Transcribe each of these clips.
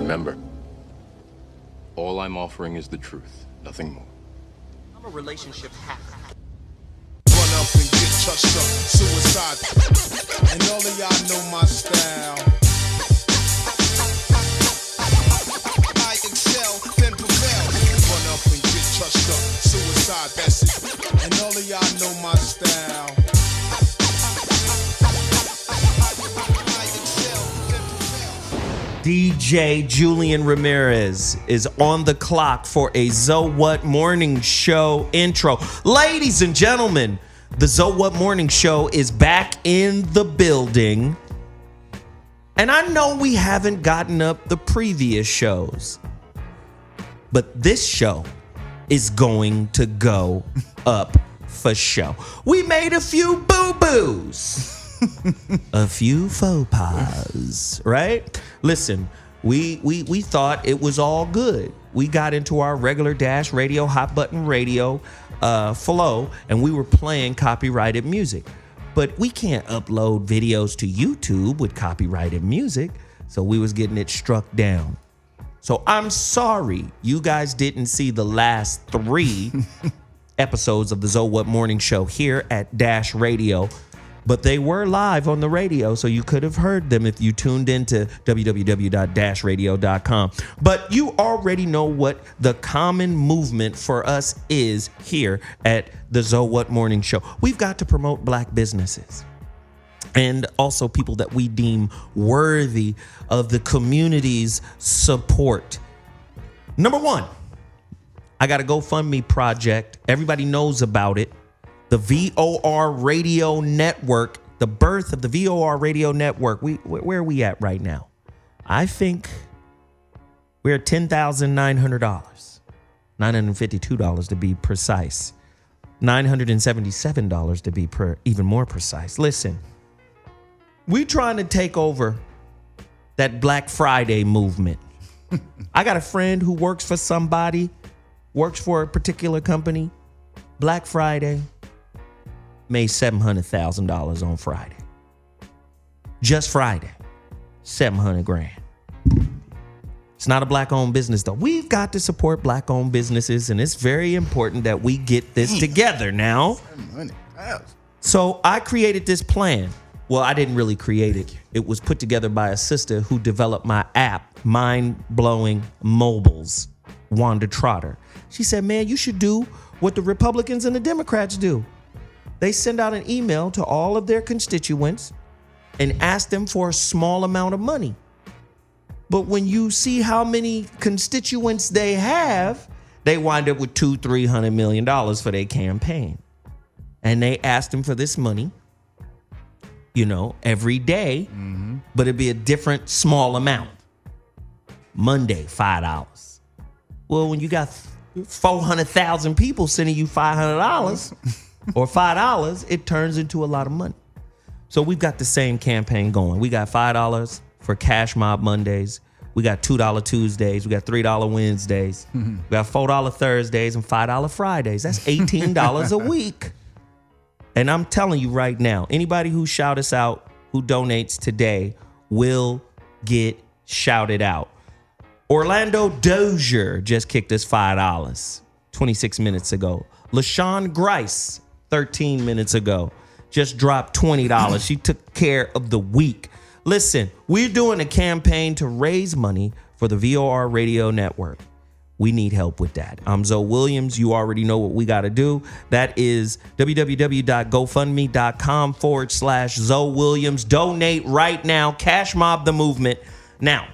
Remember, all I'm offering is the truth, nothing more. I'm a relationship hack. Run up and get touched up, suicide. And all of y'all know my style. I excel, then prevail. Run up and get touched up, suicide, that's it. And all of y'all know my style. DJ Julian Ramirez is on the clock for a ZoWhat Morning Show intro. Ladies and gentlemen, the ZoWhat Morning Show is back in the building. And I know we haven't gotten up the previous shows, but this show is going to go up for show. We made a few boo-boos. A few faux pas, right? Listen, we thought it was all good. We got into our regular Dash Radio, Hot Button Radio flow, and we were playing copyrighted music. But we can't upload videos to YouTube with copyrighted music, so we was getting it struck down. So I'm sorry you guys didn't see the last 3 episodes of the ZoWhat Morning Show here at Dash Radio. But they were live on the radio, so you could have heard them if you tuned into www.dashradio.com. But you already know what the common movement for us is here at the ZoWhat Morning Show. We've got to promote black businesses and also people that we deem worthy of the community's support. Number 1, I got a GoFundMe project. Everybody knows about it. The VOR Radio Network, the birth of the VOR Radio Network. Where are we at right now? I think we're at $10,900, $952 to be precise, $977 to be even more precise. Listen, we're trying to take over that Black Friday movement. I got a friend who works for somebody, works for a particular company. Black Friday. Made $700,000 on Friday. Just Friday. 700 grand. It's not a black-owned business, though. We've got to support black-owned businesses, and it's very important that we get this together now. So I created this plan. Well, I didn't really create it. It was put together by a sister who developed my app, Mind Blowing Mobiles, Wanda Trotter. She said, man, you should do what the Republicans and the Democrats do. They send out an email to all of their constituents and ask them for a small amount of money. But when you see how many constituents they have, they wind up with $200-300 million for their campaign. And they ask them for this money, every day, but it'd be a different small amount. Monday, $5. Well, when you got 400,000 people sending you $500, or $5, it turns into a lot of money. So we've got the same campaign going. We got $5 for Cash Mob Mondays. We got $2 Tuesdays. We got $3 Wednesdays. We got $4 Thursdays and $5 Fridays. That's $18 a week. And I'm telling you right now, anybody who shout us out, who donates today, will get shouted out. Orlando Dozier just kicked us $5 26 minutes ago. LaShawn Grice 13 minutes ago just dropped $20. She took care of the week. Listen, we're doing a campaign to raise money for the VOR Radio Network. We need help with that. I'm Zoe Williams. You already know what we got to do. That is www.gofundme.com/Zoe Williams. Donate right now. Cash mob the movement. Now,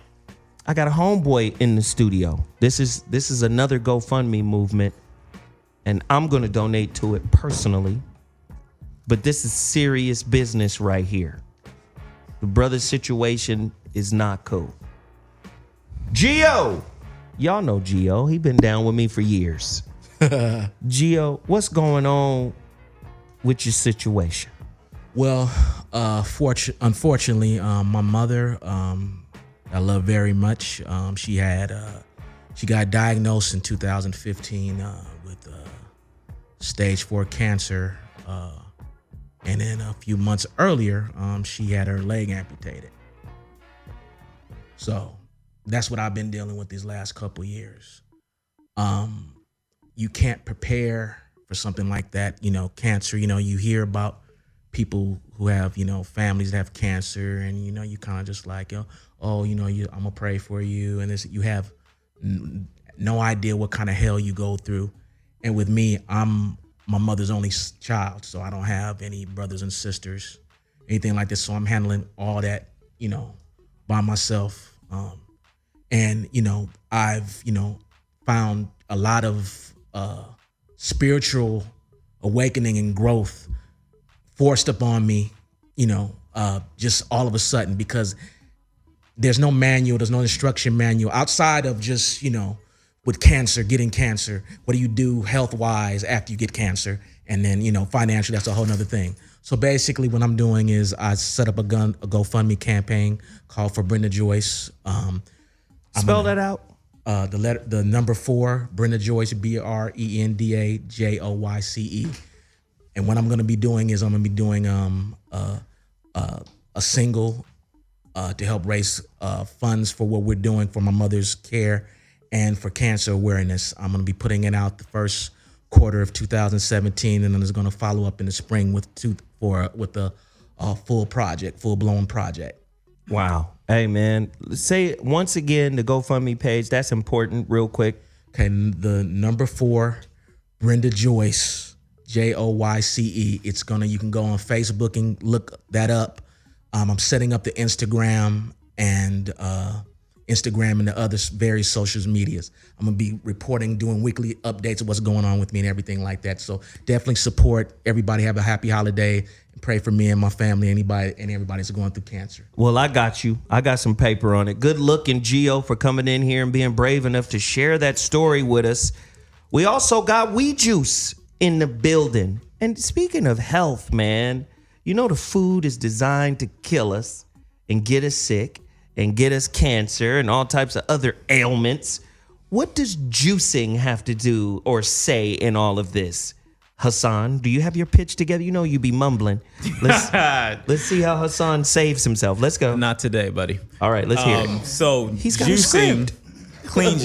I got a homeboy in the studio. This is another GoFundMe movement. And I'm going to donate to it personally. But this is serious business right here. The brother's situation is not cool. Gio. Y'all know Gio. He been down with me for years. Gio, what's going on with your situation? Well, unfortunately, my mother, I love very much. She got diagnosed in 2015 with stage 4 cancer. And then a few months earlier, she had her leg amputated. So that's what I've been dealing with these last couple years. You can't prepare for something like that. Cancer, you hear about people who have, families that have cancer, and, you kind of just like, I'm going to pray for you. And you have no idea what kind of hell you go through. And with me, I'm my mother's only child, so I don't have any brothers and sisters, anything like this. So I'm handling all that, by myself. And I've, found a lot of spiritual awakening and growth forced upon me, just all of a sudden, because there's no manual, there's no instruction manual outside of just, with getting cancer, what do you do health-wise after you get cancer? And then, financially, that's a whole nother thing. So basically what I'm doing is I set up a GoFundMe campaign called for Brenda Joyce. Spell that out. The number 4, Brenda Joyce, BRENDAJOYCE. And what I'm going to be doing is I'm going to be doing a single to help raise funds for what we're doing for my mother's care and for cancer awareness. I'm going to be putting it out the first quarter of 2017, and then it's going to follow up in the spring with a full-blown project. Wow. Hey, man, say once again the GoFundMe page. That's important, real quick. Okay, the number 4, Brenda Joyce, JOYCE. You can go on Facebook and look that up. I'm setting up the Instagram and the other various social medias. I'm gonna be reporting, doing weekly updates of what's going on with me and everything like that. So definitely support everybody. Have a happy holiday and pray for me and my family, everybody that's going through cancer. Well, I got you. I got some paper on it. Good looking, Gio, for coming in here and being brave enough to share that story with us. We also got Weed Juice in the building. And speaking of health, man, the food is designed to kill us and get us sick and get us cancer and all types of other ailments. What does juicing have to do or say in all of this? Hassan, do you have your pitch together? You be mumbling. Let's see how Hassan saves himself. Let's go. Not today, buddy. All right, let's hear it. So He's got juicing cleans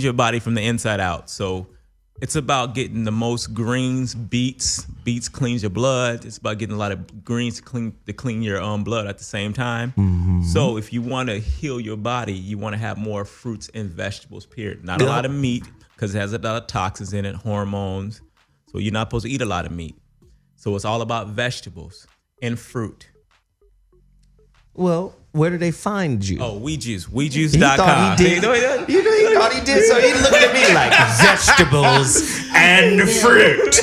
your body from the inside out. So it's about getting the most greens, beets. Beets cleans your blood. It's about getting a lot of greens to clean your blood at the same time. Mm-hmm. So if you want to heal your body, you want to have more fruits and vegetables, period. Not a lot of meat, because it has a lot of toxins in it, hormones. So you're not supposed to eat a lot of meat. So it's all about vegetables and fruit. Well, where do they find you? Oh, WeedJuice.com. He thought he did. He thought he did, so he looked at me like vegetables and fruit.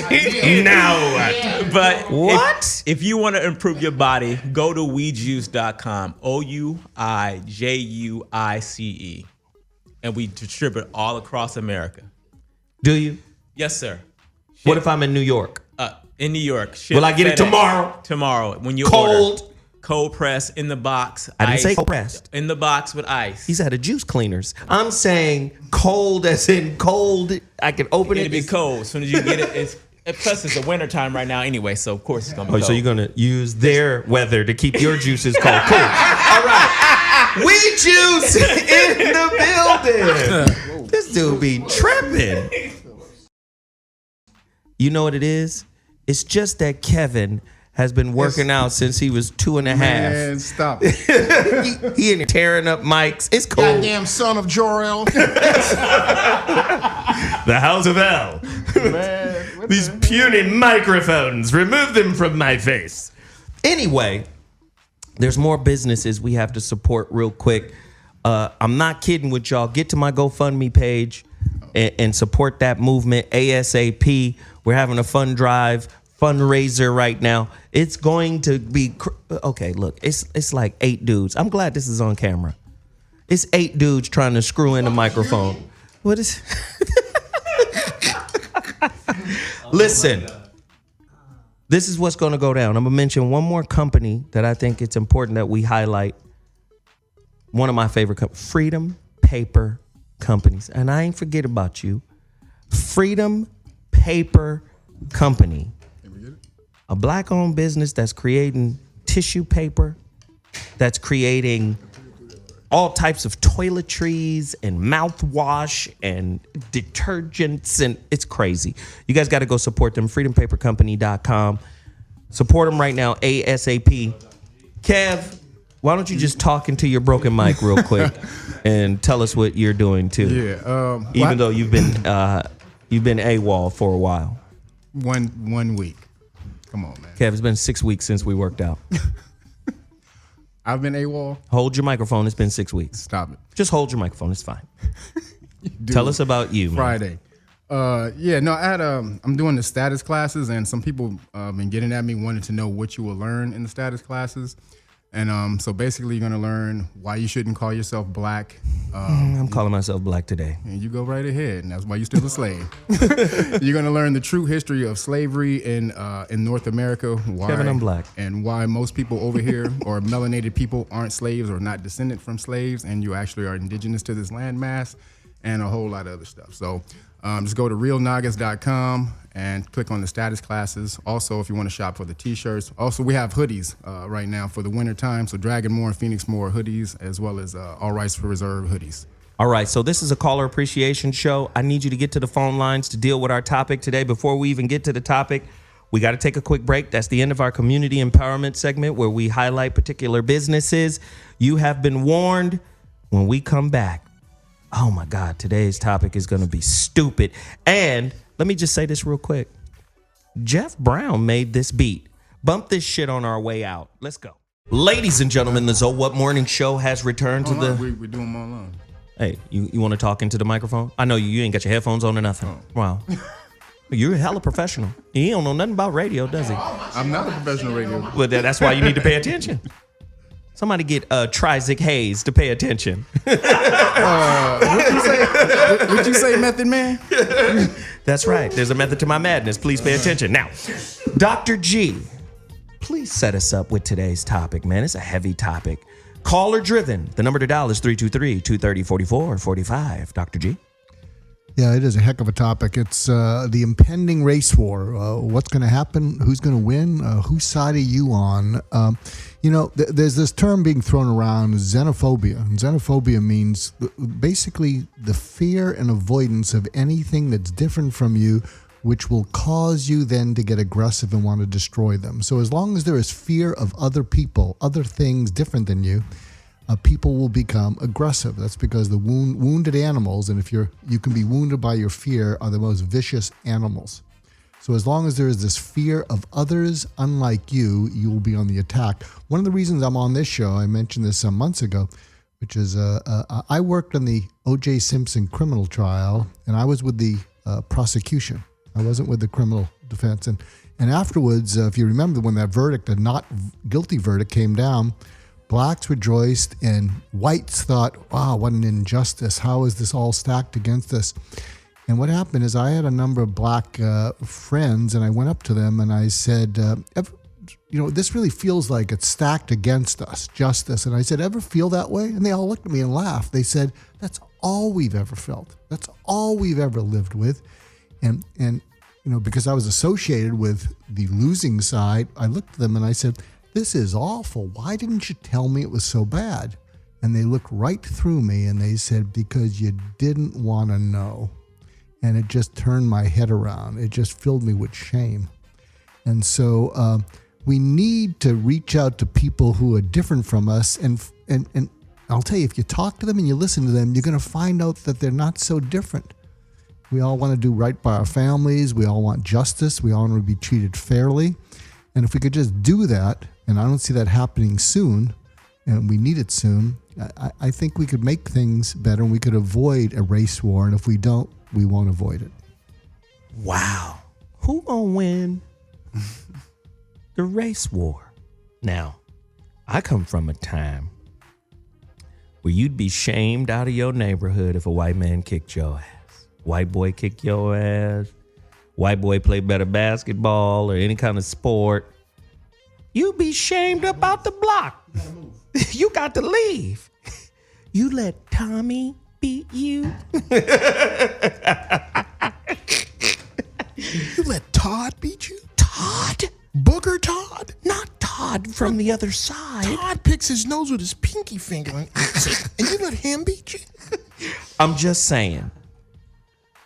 Now what? But what? If you want to improve your body, go to WeedJuice.com. OUIJUICE. And we distribute all across America. Do you? Yes, sir. What if I'm in New York? In New York. Will I get it tomorrow? Tomorrow. When you cold. Order. Cold press in the box. I didn't ice, say cold pressed. In the box with ice. He's at a juice cleaners. I'm saying cold as in cold. I can open it. It'll be cold. As soon as you get it, plus it's the winter time right now anyway, so of course it's going to be cold. So you're going to use their weather to keep your juices cold. Cool. All right. Weed Juice in the building. This dude be tripping. You know what it is? It's just that Kevin has been working out since he was 2.5. Man, stop it. he ain't tearing up mics. It's cool. Goddamn son of Jor-El. The House of L. Man, These puny microphones. Remove them from my face. Anyway, there's more businesses we have to support real quick. I'm not kidding with y'all. Get to my GoFundMe page and support that movement ASAP. We're having a fund drive. Fundraiser right now. It's going to be okay. Look, it's like 8 dudes. I'm glad this is on camera. It's 8 dudes trying to screw in the microphone. What is? Listen, this is what's going to go down. I'm gonna mention one more company that I think it's important that we highlight. One of my favorite companies, Freedom Paper Companies, and I ain't forget about you. Freedom Paper Company. A black-owned business that's creating tissue paper, that's creating all types of toiletries and mouthwash and detergents, and it's crazy. You guys got to go support them. freedompapercompany.com. Support them right now, ASAP. Kev, why don't you just talk into your broken mic real quick and tell us what you're doing too? Yeah. Even though you've been AWOL for a while. One week. Come on, man. Kev, it's been 6 weeks since we worked out. I've been AWOL. Hold your microphone. It's been 6 weeks. Stop it. Just hold your microphone. It's fine. Tell us about you, man. Friday. I had I'm doing the status classes, and some people been getting at me wanting to know what you will learn in the status classes. And so basically, you're gonna learn why you shouldn't call yourself black. I'm calling myself black today. And you go right ahead, and that's why you're still a slave. You're gonna learn the true history of slavery in North America. Why, Kevin, I'm black. And why most people over here, or melanated people, aren't slaves or not descendant from slaves, and you actually are indigenous to this landmass, and a whole lot of other stuff. So just go to realnagas.com and click on the status classes. Also, if you want to shop for the t-shirts. Also, we have hoodies right now for the winter time. So Dragon Moore and Phoenix Moore hoodies, as well as All Rights for Reserve hoodies. All right, so this is a caller appreciation show. I need you to get to the phone lines to deal with our topic today. Before we even get to the topic, we got to take a quick break. That's the end of our community empowerment segment where we highlight particular businesses. You have been warned. When we come back, oh my God, today's topic is going to be stupid. And let me just say this real quick. Jeff Brown made this beat. Bump this shit on our way out. Let's go. Ladies and gentlemen, the ZoWhat Morning Show has returned to the... We're doing them online. Hey, you want to talk into the microphone? I know you ain't got your headphones on or nothing. Oh. Wow. You're hella professional. He don't know nothing about radio, does he? I'm not a professional radio. Well, that's why you need to pay attention. Somebody get Trizic Hayes to pay attention. What'd you say, Method Man? That's right. There's a method to my madness. Please pay attention. Now, Dr. G, please set us up with today's topic, man. It's a heavy topic. Caller driven. The number to dial is 323-230-4445. Dr. G. Yeah, it is a heck of a topic. It's the impending race war. What's going to happen? Who's going to win? Whose side are you on? There's this term being thrown around, xenophobia. And xenophobia means basically the fear and avoidance of anything that's different from you, which will cause you then to get aggressive and want to destroy them. So as long as there is fear of other people, other things different than you, people will become aggressive. That's because the wounded animals, and if you can be wounded by your fear, are the most vicious animals. So as long as there is this fear of others, unlike you, you will be on the attack. One of the reasons I'm on this show, I mentioned this some months ago, which is I worked on the O.J. Simpson criminal trial, and I was with the prosecution. I wasn't with the criminal defense. And afterwards, if you remember when that verdict, the not guilty verdict came down, blacks rejoiced and whites thought, wow, what an injustice. How is this all stacked against us? And what happened is I had a number of black friends, and I went up to them and I said, this really feels like it's stacked against us, justice. And I said, ever feel that way? And they all looked at me and laughed. They said, that's all we've ever felt. That's all we've ever lived with. And because I was associated with the losing side, I looked at them and I said, this is awful. Why didn't you tell me it was so bad? And they looked right through me and they said, because you didn't want to know. And it just turned my head around. It just filled me with shame. And so we need to reach out to people who are different from us. And I'll tell you, if you talk to them and you listen to them, you're going to find out that they're not so different. We all want to do right by our families. We all want justice. We all want to be treated fairly. And if we could just do that, and I don't see that happening soon, and we need it soon, I think we could make things better and we could avoid a race war. And if we don't, we won't avoid it. Wow. Who gonna win the race war? Now, I come from a time where you'd be shamed out of your neighborhood if a white man kicked your ass. White boy kick your ass. White boy play better basketball or any kind of sport. You be shamed about the block. You got to leave. You let Tommy beat you. You let Todd beat you? Todd? Booger Todd? Not Todd. Todd from the other side. Todd picks his nose with his pinky finger and eats it, and you let him beat you. I'm just saying.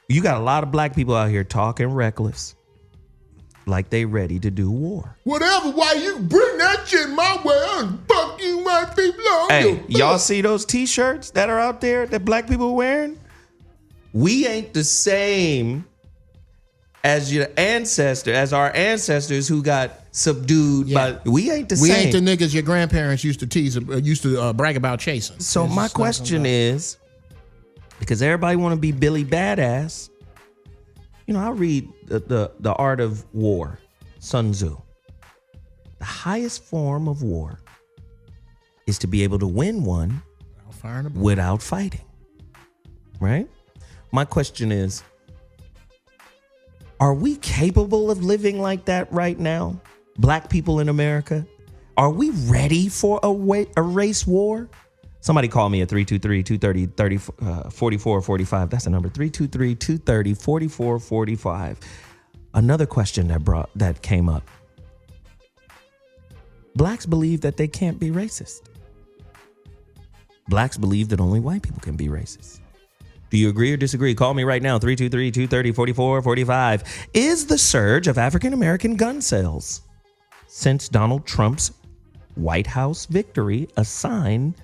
You got a lot of black people out here talking reckless, like they ready to do war. Whatever, why you bring that shit my way and fuck you white people on Hey, y'all see those T-shirts that are out there that black people are wearing? We ain't the same as our ancestors who got subdued by. We ain't the same. We ain't the niggas your grandparents used to brag about chasing. So my question is, because everybody want to be Billy Badass, I read the Art of War, Sun Tzu. The highest form of war is to be able to win one without fighting. Right? My question is, are we capable of living like that right now? Black people in America? Are we ready for a race war? Somebody call me at 323-230-4445. That's the number, 323-230-4445. Another question that came up. Blacks believe that they can't be racist. Blacks believe that only white people can be racist. Do you agree or disagree? Call me right now, 323-230-4445. Is the surge of African-American gun sales since Donald Trump's White House victory a sign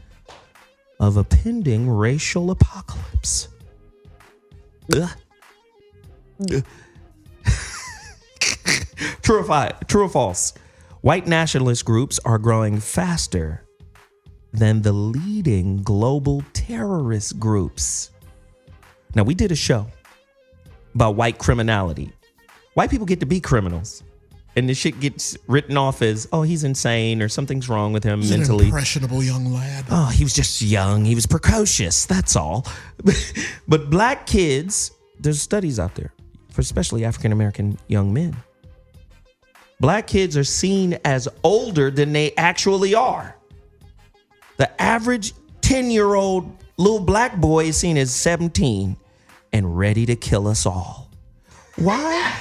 of a pending racial apocalypse? True or false? White nationalist groups are growing faster than the leading global terrorist groups. Now, we did a show about white criminality. White people get to be criminals. And this shit gets written off as, oh, he's insane or something's wrong with him mentally. An impressionable young lad. Oh, he was just young. He was precocious. That's all. But black kids, there's studies out there for especially African-American young men. Black kids are seen as older than they actually are. The average 10-year-old little black boy is seen as 17 and ready to kill us all. Why?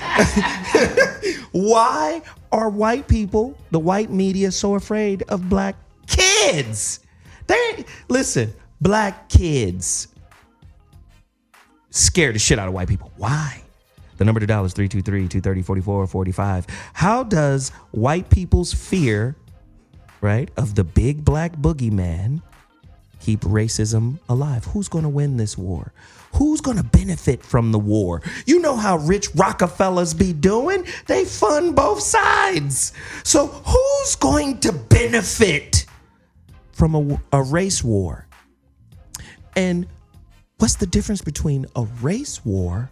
Why are white people, the white media, so afraid of black kids? Listen, black kids scare the shit out of white people. Why? The number to dial is 323-230-4445. How does white people's fear, right, of the big black boogeyman keep racism alive? Who's going to win this war? Who's going to benefit from the war? You know how rich Rockefellers be doing? They fund both sides. So who's going to benefit from a race war? And what's the difference between a race war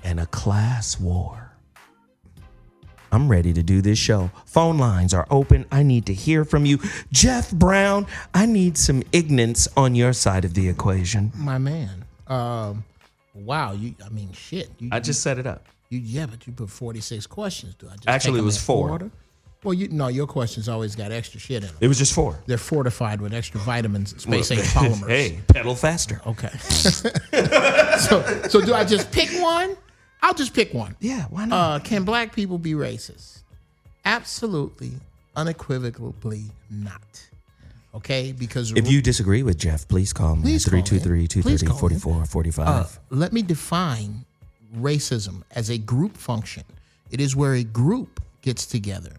and a class war? I'm ready to do this show. Phone lines are open. I need to hear from you. Jeff Brown, I need some ignorance on your side of the equation. My man. Wow. Shit. I just set it up. But you put 46 questions. Do I just Actually, it was 4. Order? Well, your questions always got extra shit in them. It was just 4. They're fortified with extra vitamins and space-age polymers. Hey, pedal faster. Okay. So do I just pick one? I'll just pick one. Yeah, why not? Can black people be racist? Absolutely, unequivocally not. Okay, because if you disagree with Jeff, please call me. 323-230-4445. Let me define racism as a group function. It is where a group gets together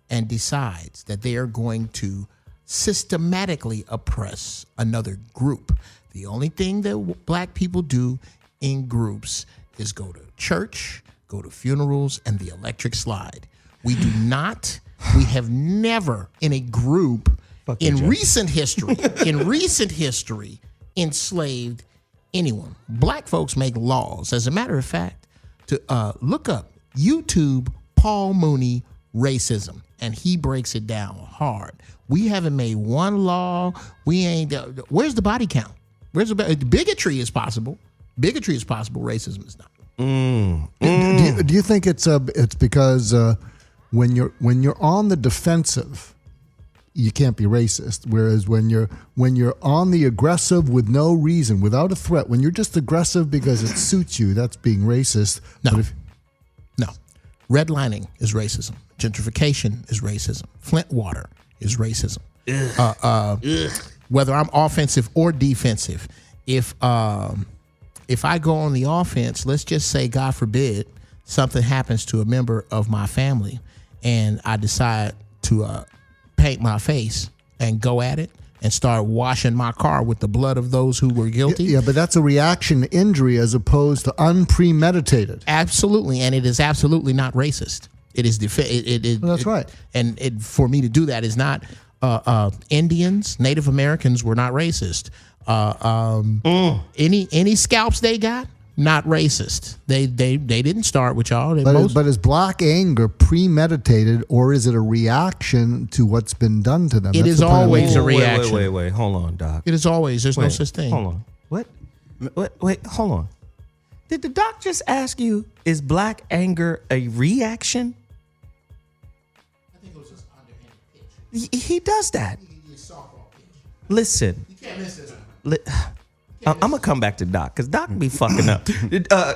and decides that they are going to systematically oppress another group. The only thing that black people do in groups is go to church, go to funerals, and the electric slide. We have never in a group recent history enslaved anyone. Black folks make laws. As a matter of fact, to look up YouTube Paul Mooney racism, and he breaks it down hard. We haven't made one law. We ain't. Where's the body count? Bigotry is possible. Bigotry is possible. Racism is not. Do you think it's because when you're on the defensive, you can't be racist, whereas when you're on the aggressive with no reason, without a threat, when you're just aggressive because it suits you, that's being racist. No. Redlining is racism. Gentrification is racism. Flint water is racism. Whether I'm offensive or defensive, if I go on the offense, let's just say, God forbid, something happens to a member of my family, and I decide to paint my face and go at it and start washing my car with the blood of those who were guilty. Yeah, but that's a reaction to injury as opposed to unpremeditated. Absolutely, and it is absolutely not racist. It is that's right. And for me to do that is not Indians, Native Americans were not racist. Any scalps they got, not racist. They didn't start with y'all. But is black anger premeditated, or is it a reaction to what's been done to them? It is always a reaction. Wait. Hold on, Doc. It is always. There's no such thing. Hold on. What? Wait. Hold on. Did the doc just ask you, is black anger a reaction? I think it was just underhanded pitch. He does that. Listen. You can't miss this. I'm gonna come back to Doc because Doc be fucking up.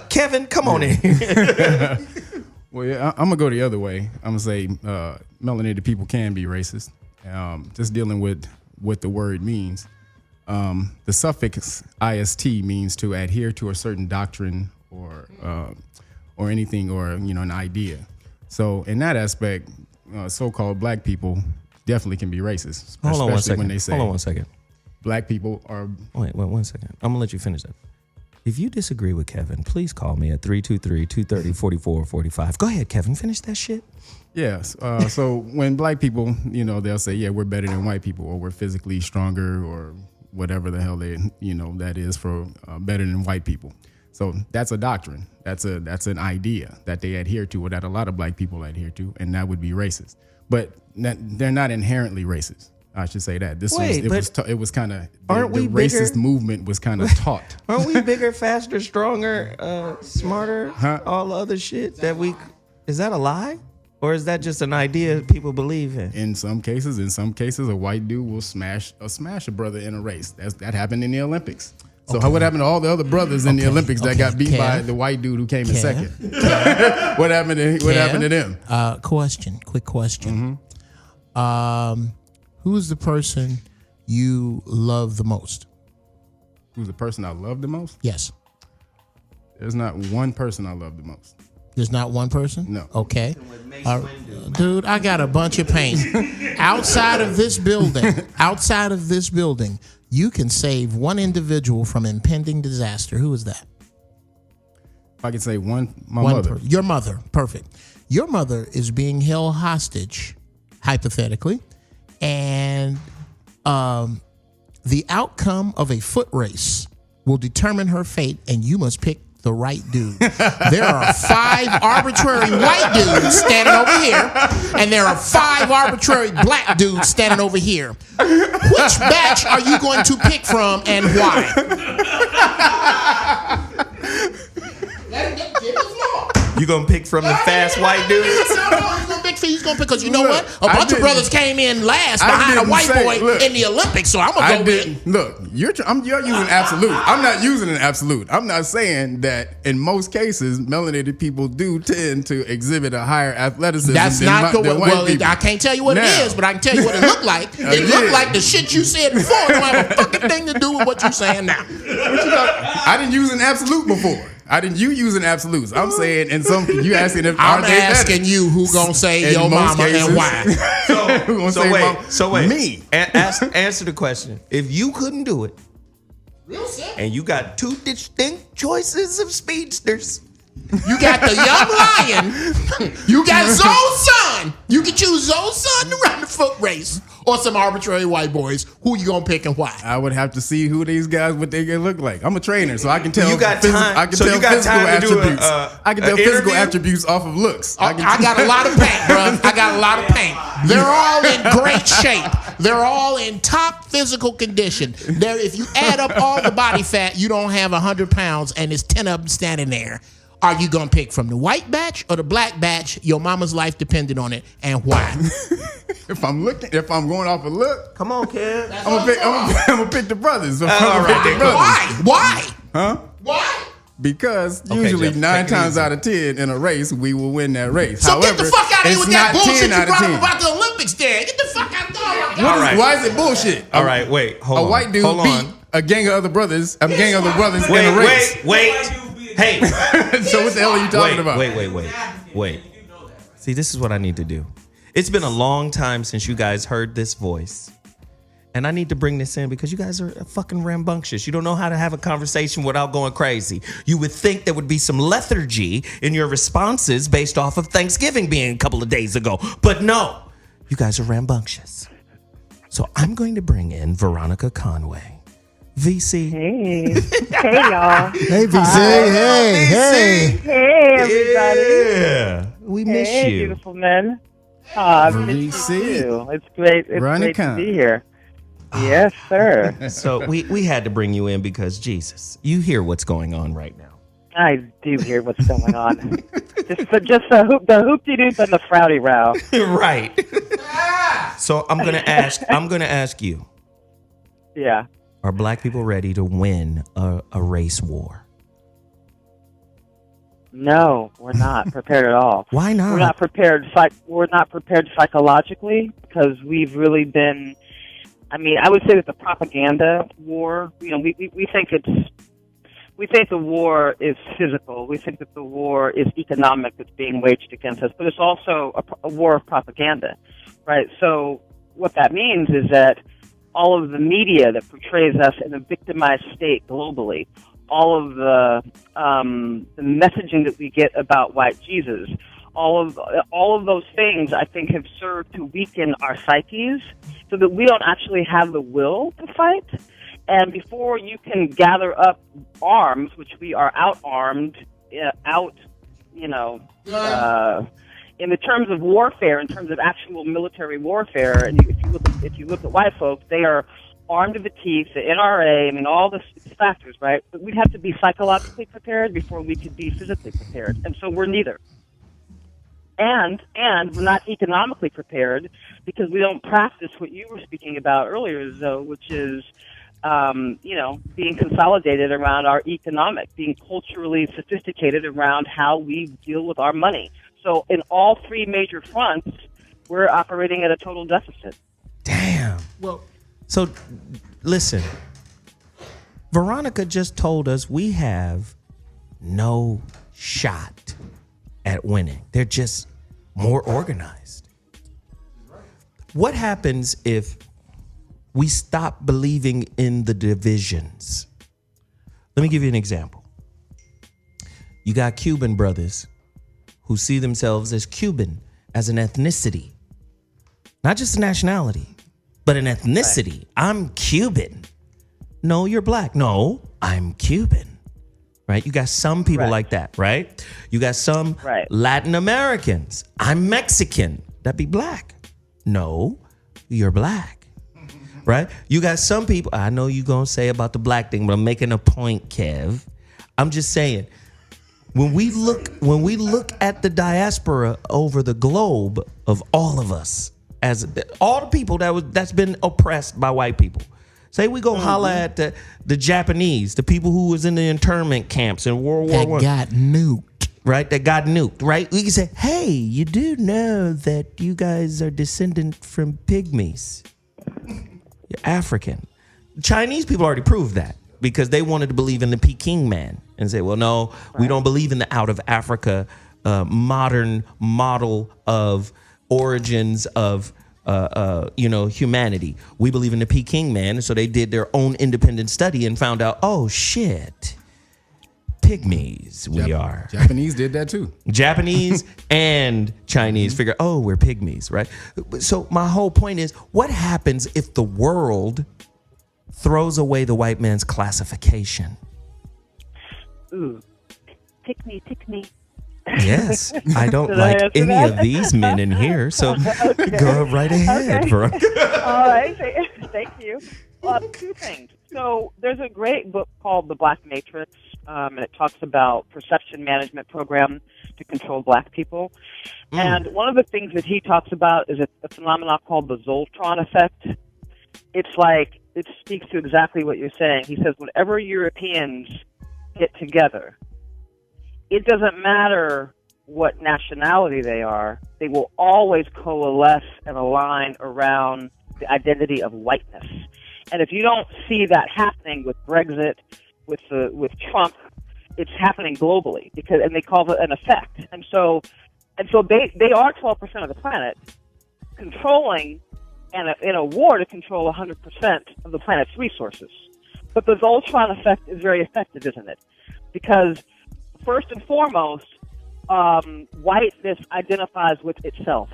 Kevin, come on in. Well, yeah, I'm gonna go the other way. I'm gonna say melanated people can be racist. Just dealing with what the word means. The suffix ist means to adhere to a certain doctrine or anything, or an idea. So in that aspect, so-called black people definitely can be racist, Hold on one second. when they say Hold on one second. black people are. Wait 1 second. I'm gonna let you finish that. If you disagree with Kevin, please call me at 323-230-4445. Go ahead, Kevin. Finish that shit. Yes. So when black people, they'll say, yeah, we're better than white people, or we're physically stronger, or whatever the hell that is for better than white people. So that's a doctrine. That's an idea that they adhere to, or that a lot of black people adhere to, and that would be racist. But they're not inherently racist. I should say that. It was kind of the racist movement was kind of taught. Aren't we bigger, faster, stronger, smarter, all the other shit that we? Is that a lie, or is that just an idea people believe in? In some cases, a white dude will smash a brother in a race. That happened in the Olympics. So what happened to all the other brothers in the Olympics that got beat by the white dude who came in second? What happened to them? Quick question. Mm-hmm. Who's the person you love the most? Who's the person I love the most? Yes. There's not one person I love the most. There's not one person? No. Okay. Dude, I got a bunch of paint. Outside of this building, you can save one individual from impending disaster. Who is that? If I could say my mother. Your mother. Perfect. Your mother is being held hostage, hypothetically, and the outcome of a foot race will determine her fate, and you must pick the right dude. There are 5 arbitrary white dudes standing over here, and there are 5 arbitrary black dudes standing over here. Which batch are you going to pick from, and why? Let him give his law. You gonna pick from the fast white dudes? He's gonna pick, because you know what? A bunch of brothers came in last behind a white boy in the Olympics, so I'm gonna go with. Look, you're using absolute. I'm not using an absolute. I'm not saying that in most cases melanated people do tend to exhibit a higher athleticism. That's than not than white people. I can't tell you what it is, but I can tell you what it looked like. It looked like the shit you said before don't have a fucking thing to do with what you're saying now. I didn't use an absolute before. You using absolutes. I'm saying you asking if I'm asking you who gonna say your mama cases, and why. So wait. Me. Answer the question. If you couldn't do it, and you got 2 distinct choices of speedsters. You got the young lion. You got Zoe's son. You can choose Zoe's son to run the foot race, or some arbitrary white boys. Who you gonna pick and why? I would have to see who these guys, what they look like. I'm a trainer, so I can tell. You got time. I can tell physical attributes. I can tell physical attributes off of looks. I got a lot of paint, bro. I got a lot of paint. They're all in great shape. They're all in top physical condition. If you add up all the body fat, you don't have 100 pounds, and there's 10 of them standing there. Are you gonna pick from the white batch or the black batch? Your mama's life depended on it, and why? If I'm going off a look, come on, kid. I'm gonna pick the brothers. Why? Huh? Why? Because Okay, usually Jeff, 9 take it times easy. out of 10 in a race, we will win that race. So However, get the fuck out of here with it's that not bullshit 10 you out of brought 10. up about the Olympics there. Get the fuck out of there. What is- right. Why is it bullshit? All right, wait, hold on. A white dude Hold beat on. a gang of other brothers. A gang of other brothers in a race. Wait. Hey. So what the hell are you talking about? Wait. See, this is what I need to do. It's been a long time since you guys heard this voice. And I need to bring this in because you guys are fucking rambunctious. You don't know how to have a conversation without going crazy. You would think there would be some lethargy in your responses based off of Thanksgiving being a couple of days ago. But no, you guys are rambunctious. So I'm going to bring in Veronica Conway. VC. Hey. Hey, y'all. Hey, VC. Hey. Hey, everybody. Yeah. We miss Hey, you. beautiful men. I've missed you VC. too. It's great. It's great to be here. Yes, sir. So we had to bring you in because, Jesus, you hear what's going on right now. I do hear what's going on. just the hoop-de-doop and the frowdy row. Right. So I'm gonna ask you, Yeah. are black people ready to win a race war? No, we're not prepared at all. Why not? We're not prepared. We're not prepared psychologically because we've really been. I mean, I would say that the propaganda war. You know, we think it's. We think the war is physical. We think that the war is economic that's being waged against us, but it's also a war of propaganda, right? So what that means is that all of the media that portrays us in a victimized state globally, all of the messaging that we get about white Jesus, all of those things, I think, have served to weaken our psyches so that we don't actually have the will to fight. And before you can gather up arms, which we are out-armed, in the terms of warfare, in terms of actual military warfare, and if you look at white folks, they are armed to the teeth, the NRA, I mean, all the factors, right? But we'd have to be psychologically prepared before we could be physically prepared. And so we're neither. And we're not economically prepared because we don't practice what you were speaking about earlier, Zoe, which is being consolidated around our economic, being culturally sophisticated around how we deal with our money. So in all three major fronts, we're operating at a total deficit. Damn. Well, so listen, Veronica just told us we have no shot at winning. They're just more organized. What happens if we stop believing in the divisions? Let me give you an example. You got Cuban brothers who see themselves as Cuban, as an ethnicity. Not just a nationality, but an ethnicity. Right. I'm Cuban. No, you're black. No, I'm Cuban. Right? You got some people like that, right? You got some Latin Americans. I'm Mexican. That'd be black. No, you're black. Right? You got some people, I know you're going to say about the black thing, but I'm making a point, Kev. I'm just saying, when we look at the diaspora over the globe of all of us, as all the people that's been oppressed by white people. Say we go holler at the Japanese, the people who was in the internment camps in World War I. That got nuked. Right? That got nuked, right? We can say, hey, you do know that you guys are descendant from pygmies. You're African. Chinese people already proved that because they wanted to believe in the Peking man and say, well, no, we don't believe in the out of Africa modern model of origins of humanity. We believe in the Peking man. And so they did their own independent study and found out, oh shit, pygmies we are. Japanese did that too. Japanese and Chinese figure, oh, we're pygmies, right? So my whole point is, what happens if the world throws away the white man's classification? Ooh, tick me. Yes, I don't like any of these men in here, so go right ahead, Veronica. All right, thank you. Two things. So there's a great book called The Black Matrix, and it talks about perception management program to control black people. And one of the things that he talks about is a phenomenon called the Zoltron effect. It's like, it speaks to exactly what you're saying. He says, whenever Europeans get together, it doesn't matter what nationality they are, they will always coalesce and align around the identity of whiteness. And if you don't see that happening with Brexit, with Trump, it's happening globally and they call it an effect. And so they are 12% of the planet, controlling in a war to control 100% of the planet's resources. But the Voltron effect is very effective, isn't it? Because first and foremost, whiteness identifies with itself.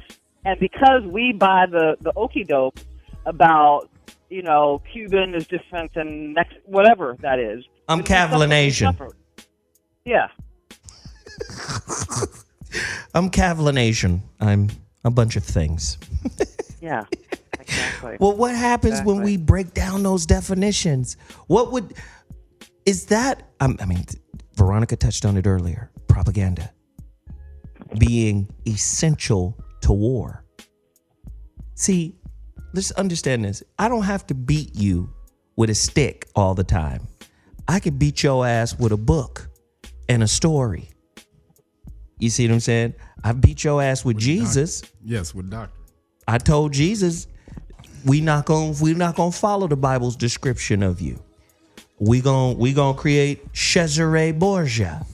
And because we buy the okie doke about, Cuban is different than whatever that is. I'm Kavlin Asian. Yeah. I'm Kavlin Asian. I'm a bunch of things. Yeah, exactly. Well, what happens when we break down those definitions? Veronica touched on it earlier. Propaganda being essential to war. See, let's understand this. I don't have to beat you with a stick all the time. I could beat your ass with a book and a story. You see what I'm saying? I beat your ass with Jesus. Yes, with doctor. I told Jesus, we not gonna follow the Bible's description of you. We gonna create Cesare Borgia.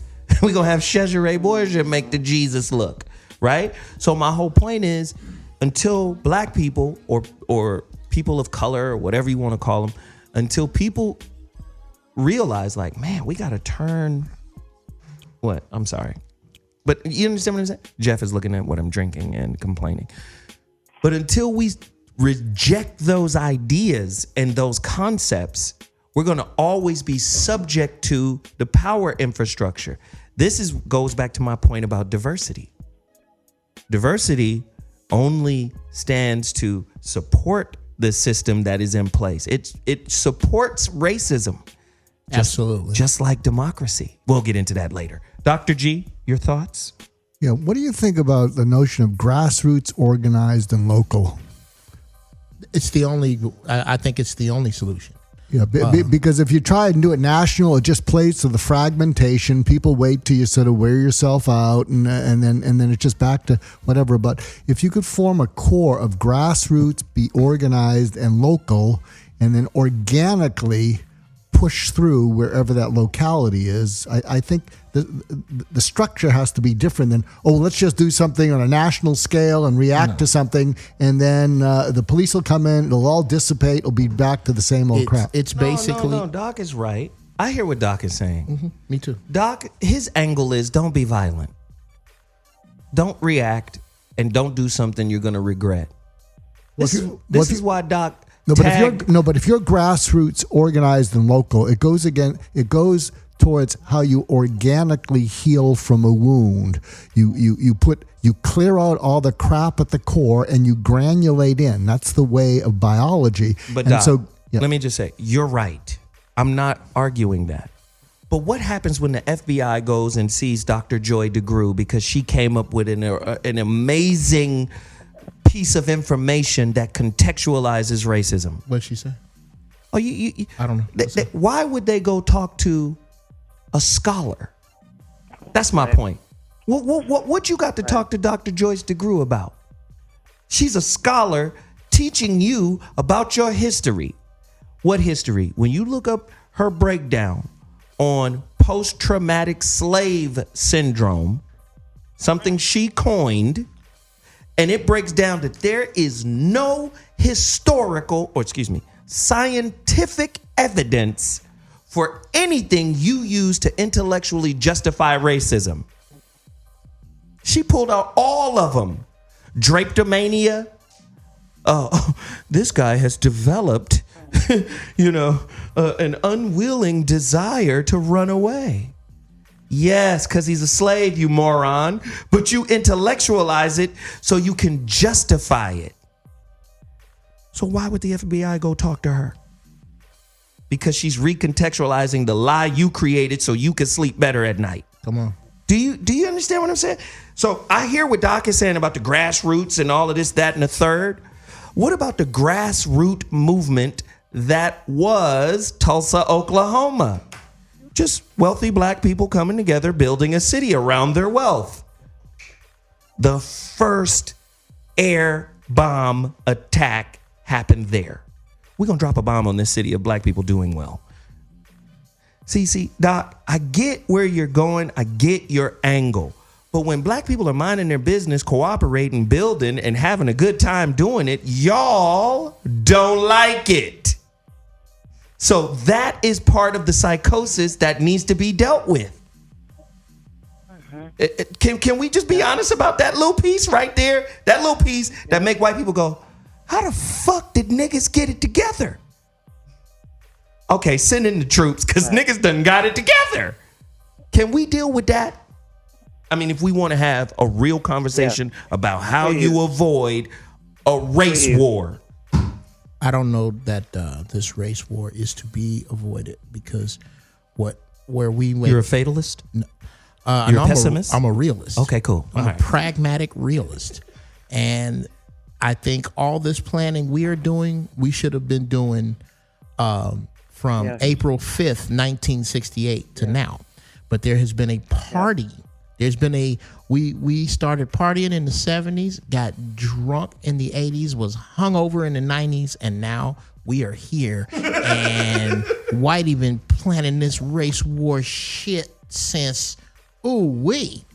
We gonna have Cesare Borgia make the Jesus look, right? So my whole point is, until black people or people of color or whatever you want to call them, until people realize, like, man, we gotta turn. What? I'm sorry, but you understand what I'm saying? Jeff is looking at what I'm drinking and complaining. But until we reject those ideas and those concepts, we're going to always be subject to the power infrastructure. This goes back to my point about diversity. Diversity only stands to support the system that is in place. It supports racism. Absolutely. Just like democracy. We'll get into that later. Dr. G, your thoughts? Yeah, what do you think about the notion of grassroots, organized, and local? I think it's the only solution. Yeah, because if you try and do it national, it just plays to the fragmentation. People wait till you sort of wear yourself out, and then it's just back to whatever. But if you could form a core of grassroots, be organized and local, and then organically push through wherever that locality is, I think the structure has to be different than, let's just do something on a national scale and react to something, and then the police will come in, it'll all dissipate, it'll be back to the same old crap. It's basically... No, Doc is right. I hear what Doc is saying. Mm-hmm. Me too. Doc, his angle is, don't be violent. Don't react, and don't do something you're going to regret. This is why Doc... But if you're grassroots, organized, and local, it goes towards how you organically heal from a wound. You clear out all the crap at the core and you granulate in. That's the way of biology. But Doc, let me just say, you're right. I'm not arguing that. But what happens when the FBI goes and sees Dr. Joy DeGruy because she came up with an amazing piece of information that contextualizes racism? What'd she say? Oh, I don't know. Why would they go talk to a scholar? That's my point. What you got to talk to Dr. Joyce DeGruy about? She's a scholar teaching you about your history. What history? When you look up her breakdown on post-traumatic slave syndrome, something she coined, and it breaks down that there is no scientific evidence for anything you use to intellectually justify racism. She pulled out all of them. Drapetomania. This guy has developed, an unwilling desire to run away. Yes, because he's a slave, you moron. But you intellectualize it so you can justify it. So why would the FBI go talk to her? Because she's recontextualizing the lie you created so you can sleep better at night. Come on. Do you understand what I'm saying? So I hear what Doc is saying about the grassroots and all of this, that, and the third. What about the grassroots movement that was Tulsa, Oklahoma? Just wealthy black people coming together, building a city around their wealth. The first air bomb attack happened there. We're going to drop a bomb on this city of black people doing well. See, Doc, I get where you're going. I get your angle. But when black people are minding their business, cooperating, building, and having a good time doing it, y'all don't like it. So that is part of the psychosis that needs to be dealt with. Can we just be honest about that little piece right there? That little piece that make white people go, how the fuck did niggas get it together? Okay, send in the troops because niggas done got it together. Can we deal with that? I mean, if we want to have a real conversation about how you avoid a race war. I don't know that this race war is to be avoided because where we went. You're a fatalist? No, You're a pessimist? I'm a realist. Okay, cool. I'm a pragmatic realist. And I think all this planning we are doing, we should have been doing from April 5th, 1968 to now. But there has been a party. There's been we started partying in the 70s, got drunk in the 80s, was hungover in the 90s, and now we are here. And Whitey been planning this race war shit since probably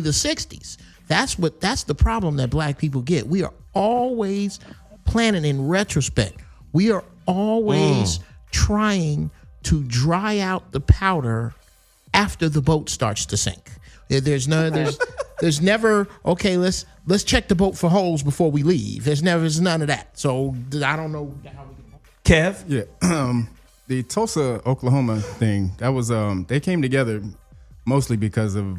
the 60s. That's the problem that black people get. We are always planning in retrospect. We are always trying to dry out the powder after the boat starts to sink. There's never, okay, let's check the boat for holes before we leave. There's none of that. So I don't know how we can. Kev? Yeah. The Tulsa, Oklahoma thing, that was they came together mostly because of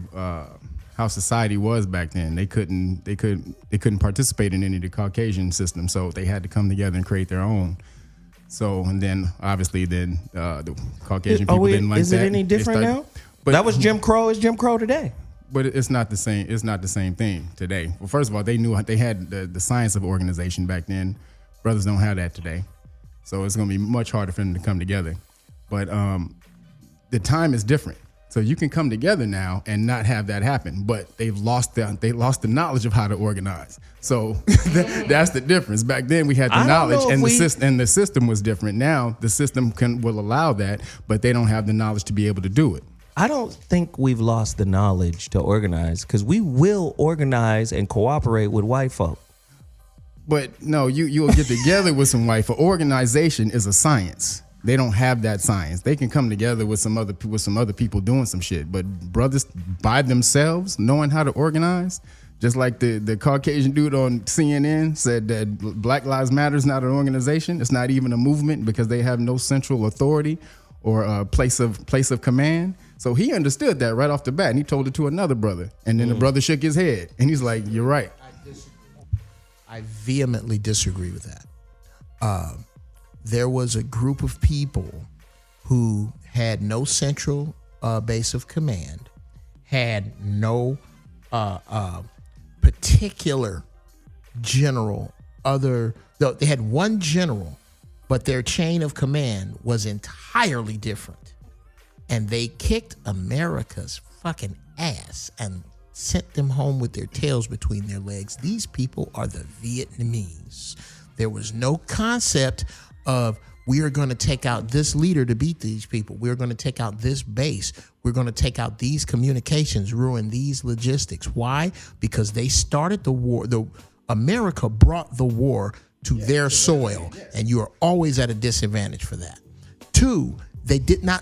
how society was back then. They couldn't participate in any of the Caucasian system, so they had to come together and create their own. So, and then obviously the Caucasian people didn't like that. Is it any different now? But that was Jim Crow. Is Jim Crow today? But it's not the same. It's not the same thing today. Well, first of all, they knew they had the science of organization back then. Brothers don't have that today, so it's going to be much harder for them to come together. But the time is different, so you can come together now and not have that happen. But they lost the knowledge of how to organize. So that's the difference. Back then we had the knowledge, and the system was different. Now the system will allow that, but they don't have the knowledge to be able to do it. I don't think we've lost the knowledge to organize because we will organize and cooperate with white folk. But no, you'll get together with some white folk. Organization is a science. They don't have that science. They can come together with some other people doing some shit. But brothers by themselves, knowing how to organize, just like the Caucasian dude on CNN said that Black Lives Matter is not an organization. It's not even a movement because they have no central authority or a place of command. So he understood that right off the bat, and he told it to another brother. And then the brother shook his head, and he's like, "You're right." I vehemently disagree with that. There was a group of people who had no central base of command, had no particular general. They had one general, but their chain of command was entirely different. And they kicked America's fucking ass and sent them home with their tails between their legs. These people are the Vietnamese. There was no concept of we are going to take out this leader to beat these people. We're going to take out this base. We're going to take out these communications, ruin these logistics. Why? Because they started the war. America brought the war to their soil, and you are always at a disadvantage for that. Two, they didn't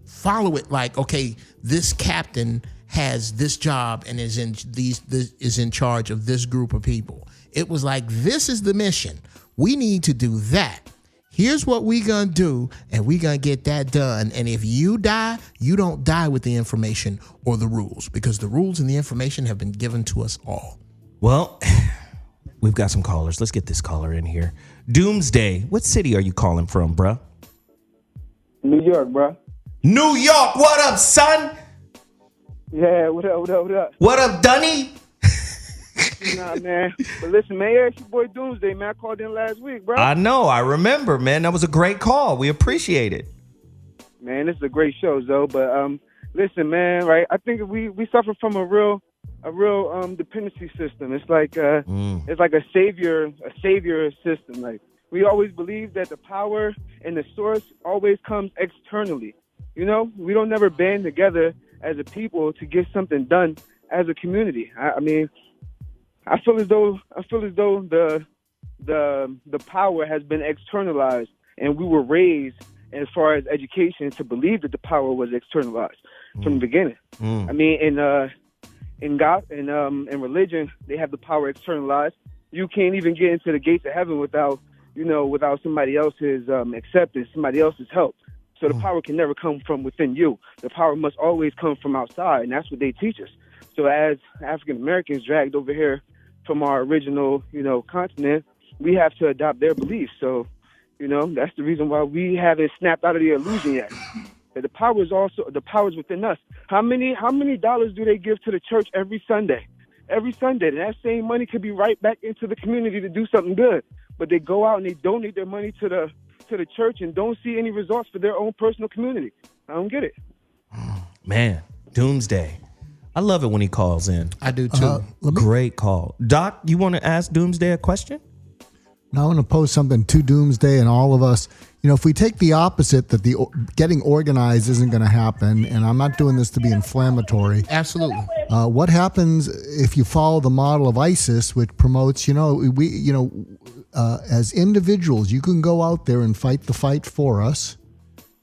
follow it like, okay, this captain has this job and is in charge of this group of people. It was like, this is the mission. We need to do that. Here's what we gonna do, and we gonna get that done. And if you die, you don't die with the information or the rules, because the rules and the information have been given to us all. Well, we've got some callers. Let's get this caller in here. Doomsday, what city are you calling from, bruh? New York, bro. New York, what up, son? Yeah, what up? What up, Dunny? Nah, man. But listen, man, yeah, it's your boy Doomsday, man. I called in last week, bro. I know. I remember, man. That was a great call. We appreciate it. Man, this is a great show, Zoe. But listen, man, right? I think we suffer from a real dependency system. It's like it's like a savior system. Like we always believe that the power and the source always comes externally. You know, we don't never band together as a people to get something done as a community. I mean, I feel as though the power has been externalized, and we were raised as far as education to believe that the power was externalized from the beginning. I mean, in God and in religion, they have the power externalized. You can't even get into the gates of heaven without somebody else's acceptance, somebody else's help. So the power can never come from within you. The power must always come from outside, and that's what they teach us. So as African Americans dragged over here from our original, continent, we have to adopt their beliefs. So, that's the reason why we haven't snapped out of the illusion yet. That the power is within us. How many dollars do they give to the church every Sunday? Every Sunday, and that same money could be right back into the community to do something good. But they go out and they donate their money to the church and don't see any results for their own personal community. I don't get it. Man, Doomsday. I love it when he calls in. I do too. Great call. Doc, you want to ask Doomsday a question? Now I want to pose something to Doomsday and all of us. If we take the opposite, that the getting organized isn't going to happen, and I'm not doing this to be inflammatory. Absolutely. What happens if you follow the model of ISIS, which promotes, as individuals, you can go out there and fight the fight for us.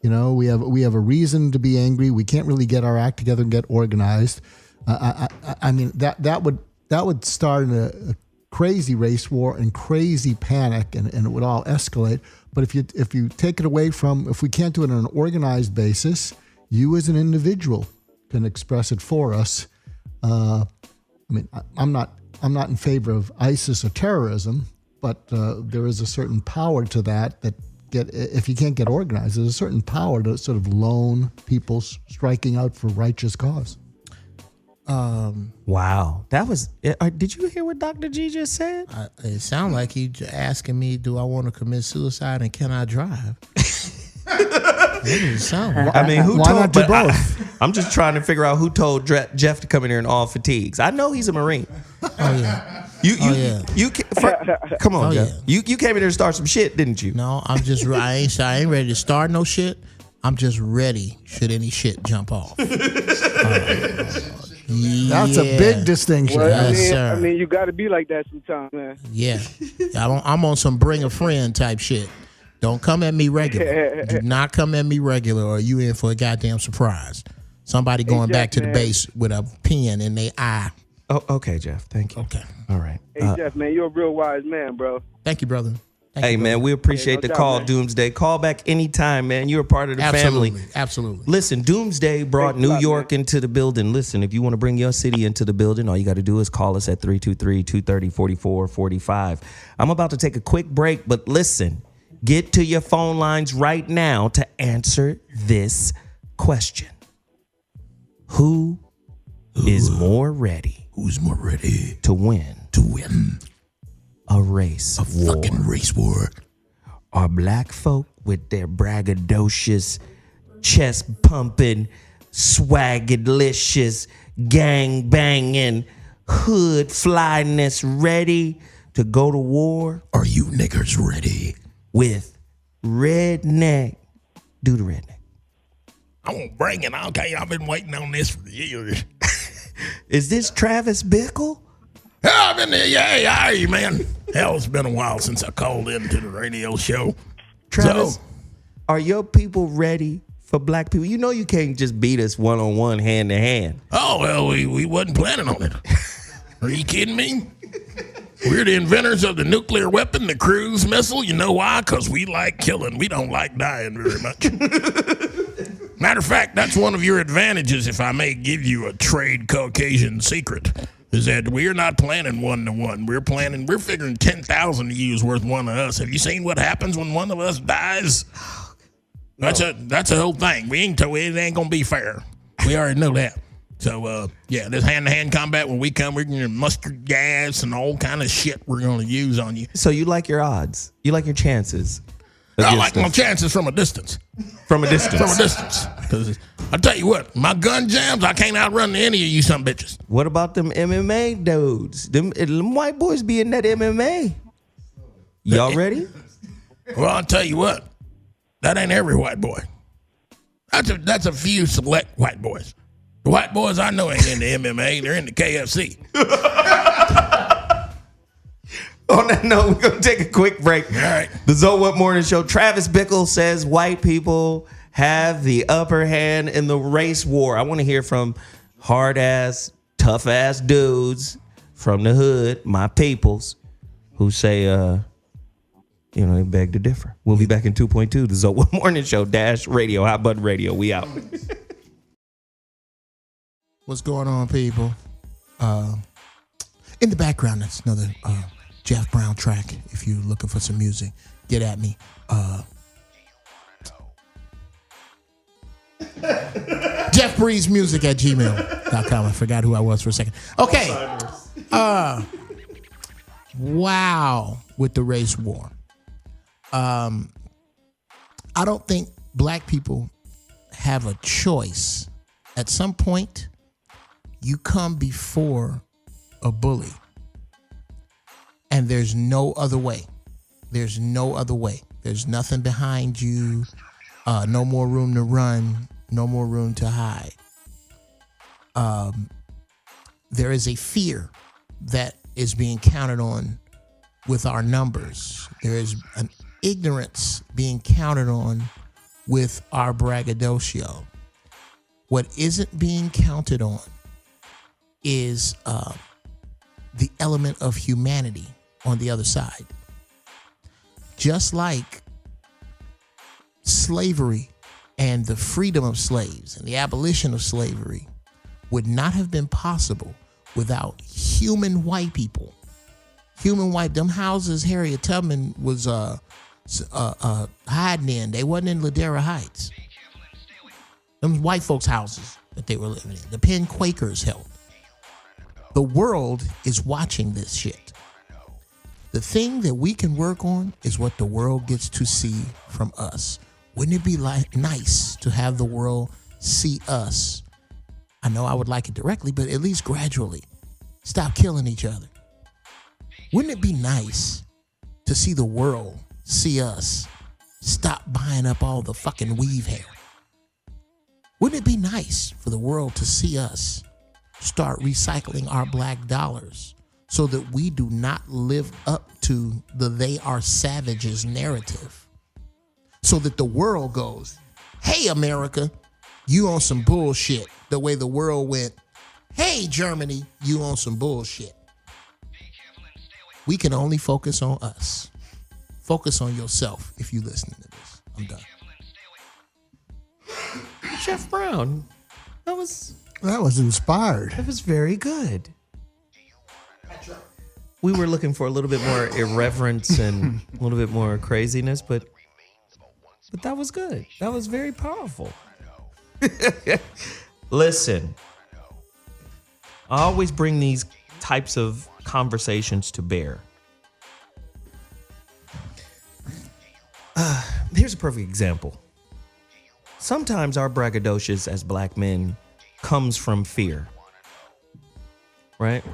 We have a reason to be angry. We can't really get our act together and get organized. I mean, that would start a crazy race war and crazy panic, and it would all escalate. But if you take it away from, if we can't do it on an organized basis, you as an individual can express it for us. I mean, I'm not in favor of ISIS or terrorism, but there is a certain power to that if you can't get organized, there's a certain power to sort of lone people striking out for righteous cause. Wow. That was, did you hear what Dr. G just said? It sounded like he asking me, do I want to commit suicide and can I drive? I mean, why not do both? I'm just trying to figure out who told Jeff to come in here in all fatigues. I know he's a Marine. Oh, yeah. Come on, Jeff. Yeah. You came in here to start some shit, didn't you? No, I ain't ready to start no shit. I'm just ready should any shit jump off. That's a big distinction. Well, sir. I mean, you got to be like that sometimes, man. Yeah. I'm on some bring a friend type shit. Don't come at me regular. Do not come at me regular, or you in for a goddamn surprise. Somebody going back to the base with a pen in their eye. Oh, okay, Jeff. Thank you. Okay. All right. Hey, Jeff, man, you're a real wise man, bro. Thank you, brother. Hey, man, we appreciate the call, man. Doomsday. Call back anytime, man. You're a part of the family. Absolutely. Listen, Doomsday brought New York into the building. Listen, if you want to bring your city into the building, all you got to do is call us at 323-230-4445. I'm about to take a quick break, but listen, get to your phone lines right now to answer this question. Who is more ready? Who's more ready to win? A race war. Fucking race war. Are black folk with their braggadocious, chest pumping, swaggadlicious, gang banging, hood flyness ready to go to war? Are you niggers ready? With redneck. Do the redneck. I won't bring it. Okay, I've been waiting on this for years. Is this Travis Bickle? I've been there. Yeah, man. Hell, it's been a while since I called into the radio show. Travis, are your people ready for black people? You know you can't just beat us one-on-one, hand-to-hand. Oh, well, we wasn't planning on it. Are you kidding me? We're the inventors of the nuclear weapon, the cruise missile. You know why? Because we like killing. We don't like dying very much. Matter of fact, that's one of your advantages, if I may give you a trade Caucasian secret, is that we're not planning one-to-one. We're figuring 10,000 to use worth one of us. Have you seen what happens when one of us dies? No. That's a whole thing. It ain't gonna be fair. We already know that. So, this hand-to-hand combat, when we come, we're going to mustard gas and all kind of shit we're going to use on you. So you like your odds? You like your chances? I like my chances from a distance. From a distance? From a distance. Because I tell you what, my gun jams, I can't outrun any of you some bitches. What about them MMA dudes? Them white boys be in that MMA. Y'all ready? Well, I'll tell you what. That ain't every white boy. That's a few select white boys. The white boys I know ain't into MMA. They're into KFC. On that note, we're going to take a quick break. All right. The ZoWhat Morning Show. Travis Bickle says white people have the upper hand in the race war. I want to hear from hard-ass, tough-ass dudes from the hood, my peoples, who say, they beg to differ. We'll be back in 2.2, the ZoWhat Morning Show, -radio, Hot Button Radio. We out. What's going on, people? In the background, that's another Jeff Brown track. If you're looking for some music, get at me. JeffBreezeMusic@gmail.com. I forgot who I was for a second. Okay. Wow, with the race war. I don't think black people have a choice. At some point, you come before a bully. And there's no other way. There's no other way. There's nothing behind you. No more room to run. No more room to hide. There is a fear that is being counted on with our numbers. There is an ignorance being counted on with our braggadocio. What isn't being counted on is the element of humanity on the other side. Just like slavery and the freedom of slaves and the abolition of slavery would not have been possible without human white people. Them houses Harriet Tubman was hiding in, they wasn't in Ladera Heights. Them white folks' houses that they were living in. The Penn Quakers helped. The world is watching this shit. The thing that we can work on is what the world gets to see from us. Wouldn't it be nice to have the world see us? I know I would like it directly, but at least gradually. Stop killing each other. Wouldn't it be nice to see the world see us? Stop buying up all the fucking weave hair. Wouldn't it be nice for the world to see us start recycling our black dollars so that we do not live up to the they are savages narrative? So that the world goes, hey, America, you on some bullshit. The way the world went, hey, Germany, you on some bullshit. We can only focus on us. Focus on yourself if you listening to this. I'm done. Jeff Brown, that was inspired. That was very good. We were looking for a little bit more irreverence and a little bit more craziness, but that was good. That was very powerful. Listen, I always bring these types of conversations to bear. Here's a perfect example. Sometimes our braggadocious as black men comes from fear, right?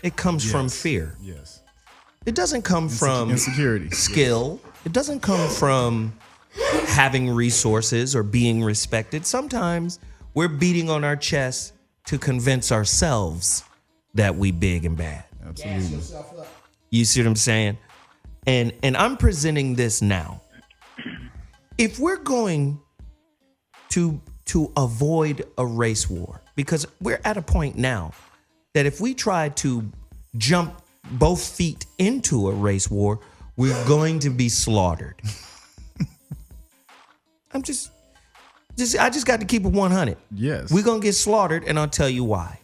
It comes from fear. Yes. It doesn't come from insecurity, skill. It doesn't come from having resources or being respected. Sometimes we're beating on our chest to convince ourselves that we big and bad. Absolutely. You see what I'm saying? And I'm presenting this now. If we're going to avoid a race war, because we're at a point now that if we try to jump both feet into a race war, we're going to be slaughtered. I just got to keep it 100. Yes. We're going to get slaughtered, and I'll tell you why.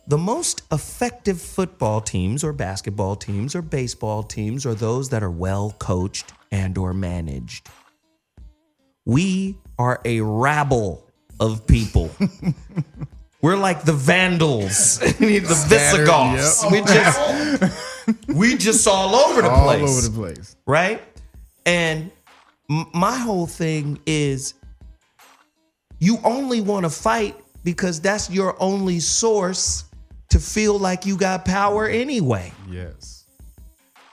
The most effective football teams or basketball teams or baseball teams are those that are well coached and or managed. We are a rabble of people We're like the Vandals, the Visigoths. We just all over the place. All over the place. Right? And my whole thing is you only want to fight because that's your only source to feel like you got power anyway. Yes.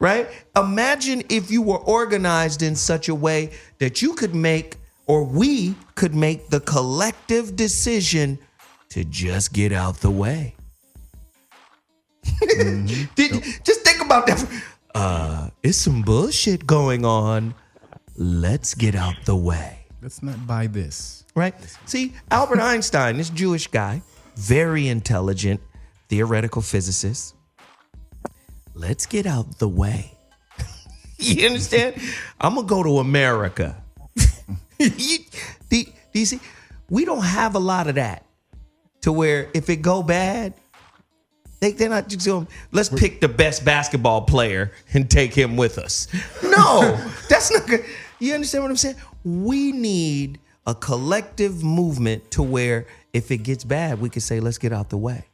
Right? Imagine if you were organized in such a way that you could make, or we could make, the collective decision to just get out the way. Just think about that. It's some bullshit going on. Let's get out the way. Let's not buy this. Right? See, Albert Einstein, this Jewish guy, very intelligent, theoretical physicist. Let's get out the way. You understand? I'm going to go to America. Do you see? We don't have a lot of that to where if it go bad, they're not just going, let's pick the best basketball player and take him with us. No, that's not good. You understand what I'm saying? We need a collective movement to where if it gets bad, we can say, let's get out the way.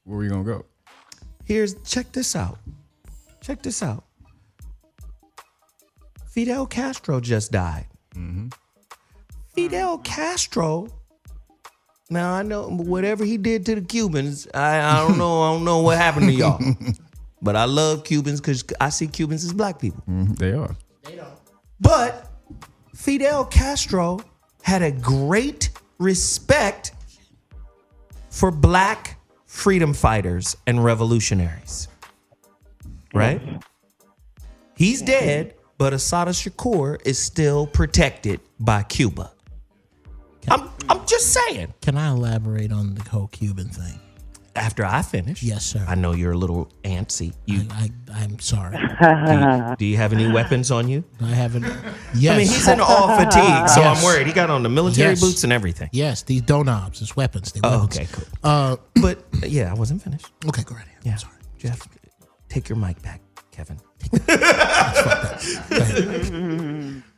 Where are we going to go? Check this out. Check this out. Fidel Castro just died. Mm-hmm. Fidel Castro, now I know whatever he did to the Cubans, I don't know what happened to y'all. But I love Cubans because I see Cubans as black people. They are. But Fidel Castro had a great respect for black freedom fighters and revolutionaries. Right? He's dead, but Assata Shakur is still protected by Cuba. I'm just saying. Can I elaborate on the whole Cuban thing? After I finish. Yes, sir. I know you're a little antsy. I'm sorry. Do you have any weapons on you? I haven't. Yes. I mean, he's in all fatigue, so Yes. I'm worried. He got on the military Yes. boots and everything. Yes, these doorknobs, it's weapons. They're Oh, weapons. okay, cool. But yeah, I wasn't finished. Okay, go right ahead. Yeah. I'm sorry. Jeff, take your mic back, Kevin.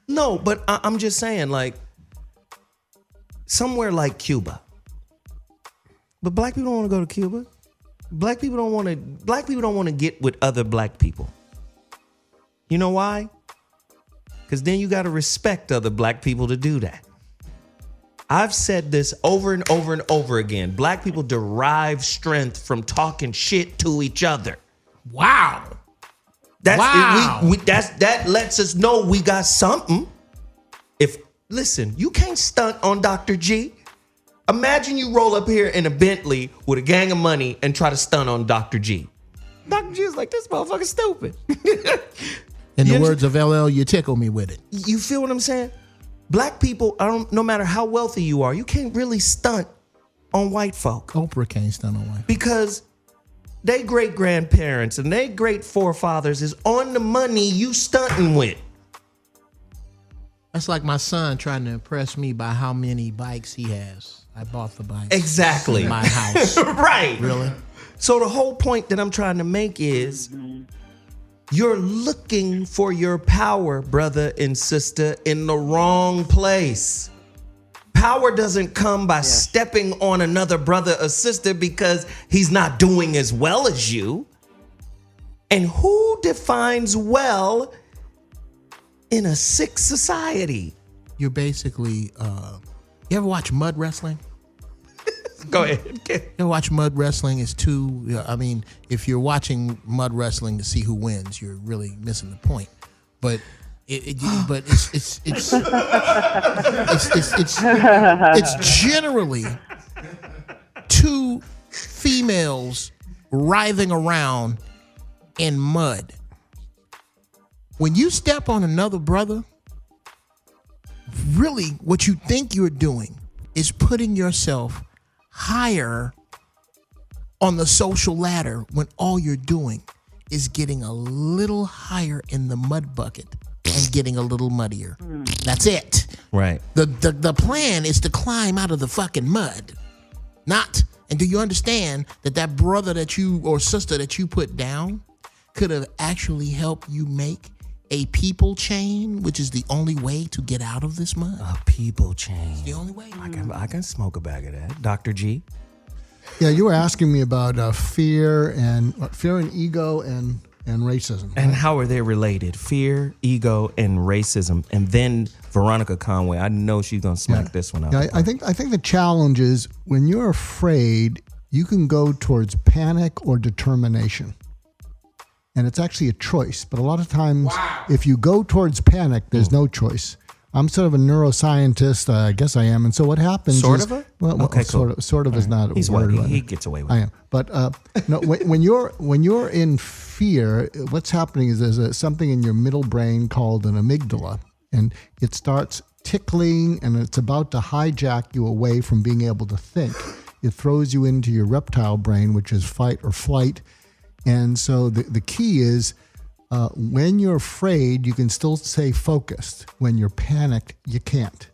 No, but I'm just saying, like, somewhere like Cuba. But black people don't want to go to Cuba. Black people don't want to get with other black people. You know why? Because then you got to respect other black people to do that. I've said this over and over and over again. Black people derive strength from talking shit to each other. Wow. That lets us know we got something. Listen, you can't stunt on Dr. G. Imagine you roll up here in a Bentley with a gang of money and try to stunt on Dr. G. Dr. G is like, this motherfucker's stupid. In the words of LL, you tickle me with it. You feel what I'm saying? Black people, no matter how wealthy you are, you can't really stunt on white folk. Oprah can't stunt on white folk. Because they great grandparents and they great forefathers is on the money you stunting with. That's like my son trying to impress me by how many bikes he has. I bought the bikes. Exactly. In my house. Right. Really? So the whole point that I'm trying to make is you're looking for your power, brother and sister, in the wrong place. Power doesn't come by stepping on another brother or sister because he's not doing as well as you. And who defines well in a sick society? You're basically, you ever watch mud wrestling? Go ahead. You ever watch mud wrestling? It's if you're watching mud wrestling to see who wins, you're really missing the point. But it's generally two females writhing around in mud. When you step on another brother, really what you think you're doing is putting yourself higher on the social ladder when all you're doing is getting a little higher in the mud bucket and getting a little muddier. That's it. Right. The plan is to climb out of the fucking mud. And do you understand that brother that you or sister that you put down could have actually helped you make a people chain, which is the only way to get out of this mud? A people chain. It's the only way. I can smoke a bag of that. Dr. G? Yeah, you were asking me about fear and ego and racism. And how are they related? Fear, ego, and racism. And then Veronica Conway. I know she's gonna smack this one out. Yeah, I think the challenge is when you're afraid, you can go towards panic or determination. And it's actually a choice. But a lot of times, if you go towards panic, there's no choice. I'm sort of a neuroscientist. I guess I am. And so what happens Sort is... of a? Well, Okay, sort cool. of. Sort of is not He's a word. white. He gets away with I it. am. But no, when you're in fear, what's happening is there's something in your middle brain called an amygdala. And it starts tickling, and it's about to hijack you away from being able to think. It throws you into your reptile brain, which is fight or flight. And so the key is... when you're afraid, you can still stay focused. When you're panicked, you can't.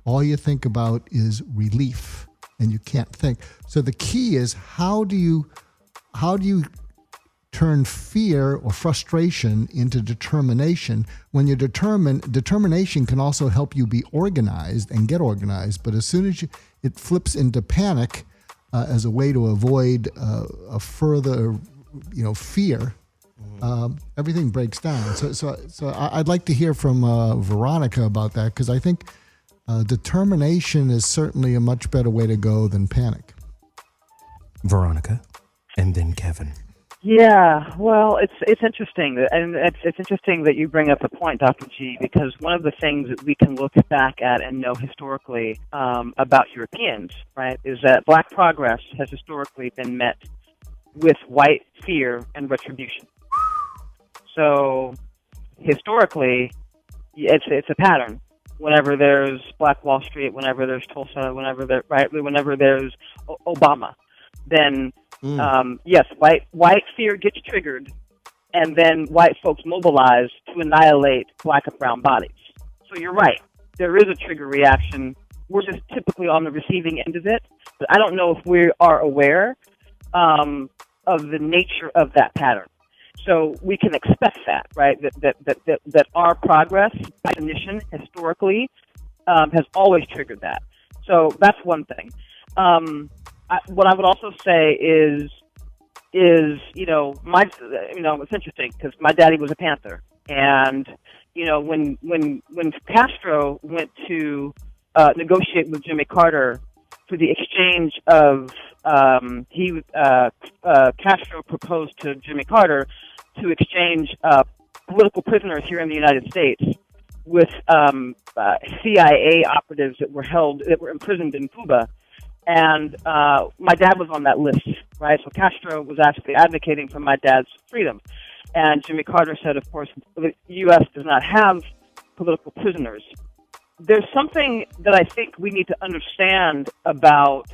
All you think about is relief, and you can't think. So the key is how do you turn fear or frustration into determination? When you're determined, determination can also help you be organized and get organized. But as soon as it flips into panic as a way to avoid a further, fear. Everything breaks down. So I'd like to hear from Veronica about that, because I think determination is certainly a much better way to go than panic. Veronica, and then Kevin. Yeah, well, it's interesting, and it's interesting that you bring up the point, Dr. G, because one of the things that we can look back at and know historically about Europeans, right, is that Black progress has historically been met with white fear and retribution. So historically, it's a pattern. Whenever there's Black Wall Street, whenever there's Tulsa, whenever there's Obama, then yes, white fear gets triggered, and then white folks mobilize to annihilate Black and brown bodies. So you're right. There is a trigger reaction. We're just typically on the receiving end of it, but I don't know if we are aware of the nature of that pattern. So we can expect that, right? That our progress, by definition, historically, has always triggered that. So that's one thing. What I would also say is it's interesting because my daddy was a Panther, and when Castro went to negotiate with Jimmy Carter for the exchange of Castro proposed to Jimmy Carter to exchange political prisoners here in the United States with CIA operatives that were imprisoned in Cuba. And my dad was on that list, right? So Castro was actually advocating for my dad's freedom. And Jimmy Carter said, of course, the U.S. does not have political prisoners. There's something that I think we need to understand about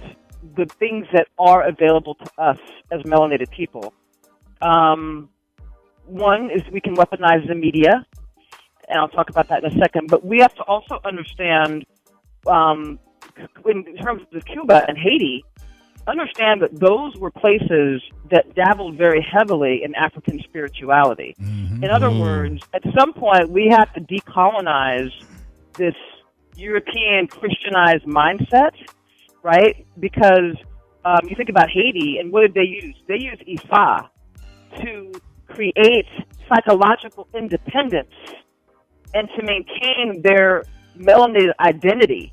the things that are available to us as melanated people. One is we can weaponize the media, and I'll talk about that in a second, but we have to also understand, in terms of Cuba and Haiti, understand that those were places that dabbled very heavily in African spirituality. Mm-hmm. In other words, at some point, we have to decolonize this European Christianized mindset, right? Because you think about Haiti, and what did they use? They used Ifa to create psychological independence and to maintain their melanated identity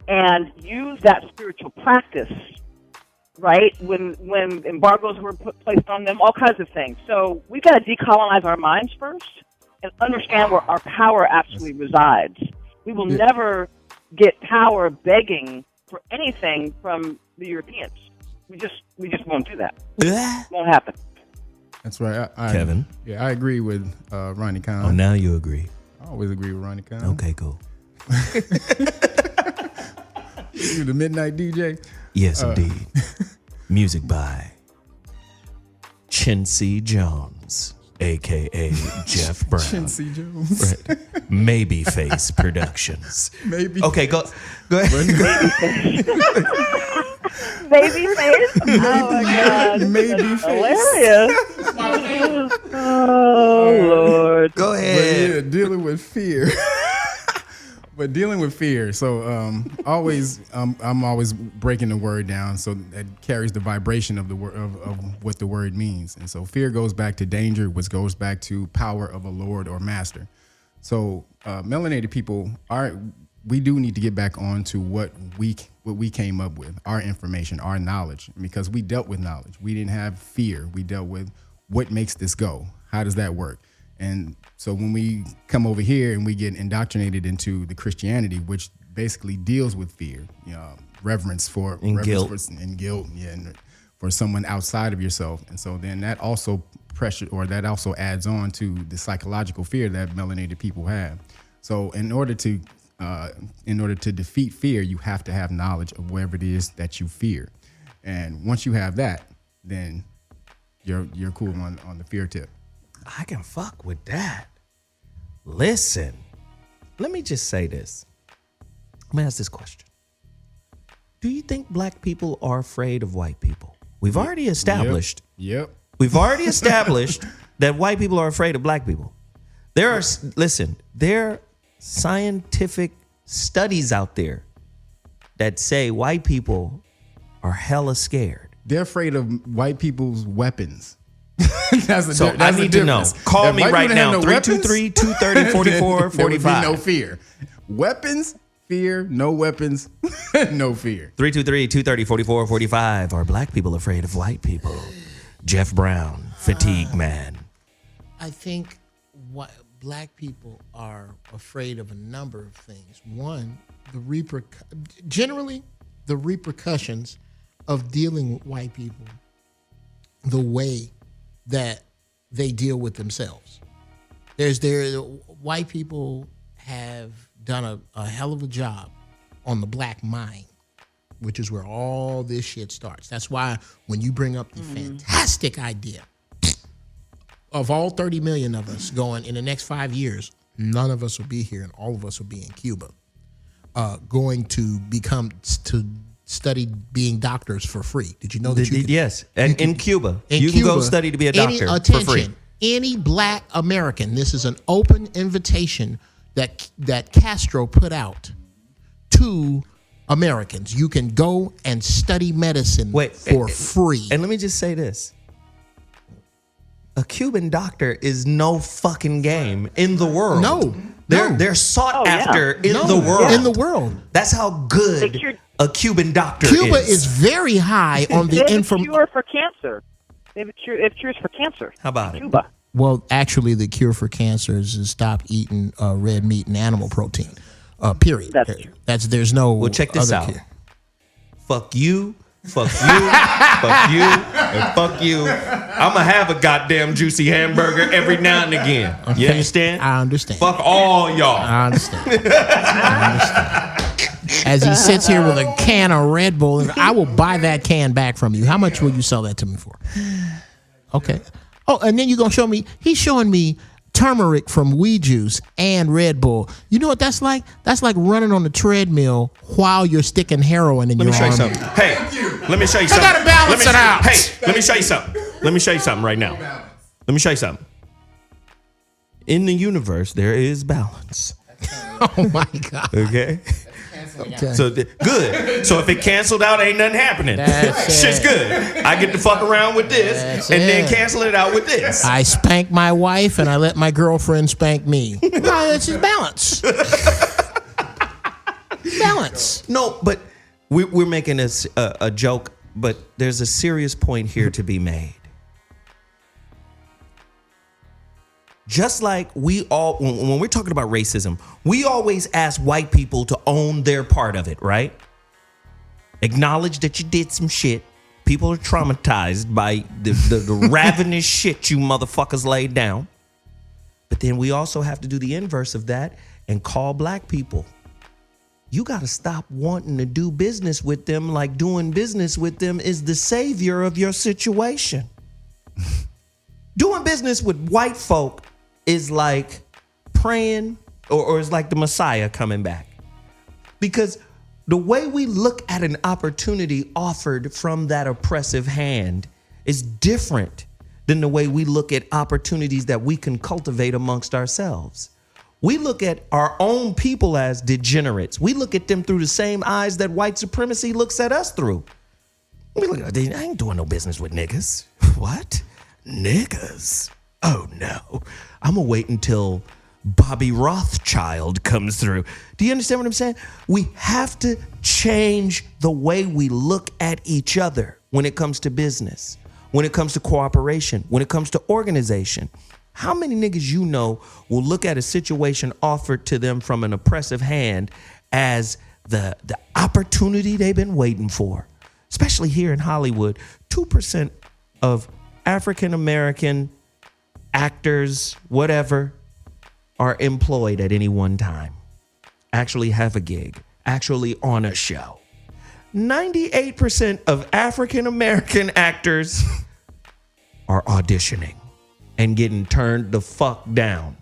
and use that spiritual practice, right? When embargoes were placed on them, all kinds of things. So we've got to decolonize our minds first and understand where our power actually resides. We will never get power begging for anything from the Europeans. We just won't do that. Won't happen. That's right. Kevin? Yeah, I agree with Ronnie Khan. Oh, now you agree. I always agree with Ronnie Khan. Okay, cool. You the Midnight DJ? Yes, indeed. Music by Chincy Jones, a.k.a. Jeff Brown. Chincy Jones. Right. Maybe Face Productions. Maybe. Okay, go ahead. Babyface? Oh my God. Maybe Hilarious. Oh Lord. Go ahead. But yeah, dealing with fear. But dealing with fear, so I'm always breaking the word down so that carries the vibration of the word of what the word means. And so fear goes back to danger, which goes back to power of a lord or master. So melanated people we do need to get back on to what we came up with, our information, our knowledge, because we dealt with knowledge. We didn't have fear. We dealt with what makes this go. How does that work? And so when we come over here and we get indoctrinated into the Christianity, which basically deals with fear, reverence for guilt, and for someone outside of yourself, and so then that also adds on to the psychological fear that melanated people have. So in order to defeat fear, you have to have knowledge of whatever it is that you fear, and once you have that, then you're cool on the fear tip. I can fuck with that. Listen, let me just say this. Let me ask this question. Do you think black people are afraid of white people? We've already established. Yep. We've already established that white people are afraid of black people. There are scientific studies out there that say white people are hella scared. They're afraid of white people's weapons. I need to know. Call me right now, 323-230-4445. No fear. Weapons, fear, no weapons, no fear. 323-230-4445. Are black people afraid of white people? Jeff Brown, fatigue man. I think black people are afraid of a number of things. One, generally the repercussions of dealing with white people, the way that they deal with themselves. White people have done a hell of a job on the black mind, which is where all this shit starts. That's why when you bring up the fantastic idea of all 30 million of us going in the next 5 years, none of us will be here and all of us will be in Cuba, going to study being doctors for free. Did you know that Yes, and in Cuba, you can go study to be a doctor for free. Any black American, this is an open invitation that Castro put out to Americans. You can go and study medicine for free. And let me just say this. A Cuban doctor is no fucking game in the world. No. They're sought after in the world. In the world. That's how good a Cuban doctor is. Cuba is very high on the information. Cure for cancer. They have a cures for cancer. How about Cuba? Well, actually, the cure for cancer is to stop eating red meat and animal protein. Period. That's true. There's no. Well, check this out. Cure. Fuck you. Fuck you, fuck you, and fuck you. I'm gonna have a goddamn juicy hamburger every now and again. Okay. You understand? I understand. Fuck all y'all. I understand. As he sits here with a can of Red Bull, I will buy that can back from you. How much will you sell that to me for? Okay. Oh, and then you're gonna show me. He's showing me turmeric from weed juice and Red Bull. You know what that's like? That's like running on the treadmill while you're sticking heroin in your arm. Let me show you something. Hey, let me show you something. I gotta balance it out. Hey, let me show you something. Let me show you something right now. Let me show you something. In the universe, there is balance. Oh my God. Okay. So good. So if it canceled out, ain't nothing happening. Shit's good. I get to fuck around with this then cancel it out with this. I spank my wife and I let my girlfriend spank me. It's just balance. Balance. No, but we're making this a joke, but there's a serious point here to be made. Just like when we're talking about racism, we always ask white people to own their part of it, right? Acknowledge that you did some shit. People are traumatized by the ravenous shit you motherfuckers laid down. But then we also have to do the inverse of that and call black people. You got to stop wanting to do business with them like doing business with them is the savior of your situation. Doing business with white folk is like praying or is like the Messiah coming back. Because the way we look at an opportunity offered from that oppressive hand is different than the way we look at opportunities that we can cultivate amongst ourselves. We look at our own people as degenerates. We look at them through the same eyes that white supremacy looks at us through. We look at, I ain't doing no business with niggas. What? Niggas? Oh no. I'm gonna wait until Bobby Rothschild comes through. Do you understand what I'm saying? We have to change the way we look at each other when it comes to business, when it comes to cooperation, when it comes to organization. How many niggas you know will look at a situation offered to them from an oppressive hand as the opportunity they've been waiting for? Especially here in Hollywood, 2% of African American actors, whatever, are employed at any one time, actually have a gig, actually on a show. 98% of African American actors are auditioning and getting turned the fuck down.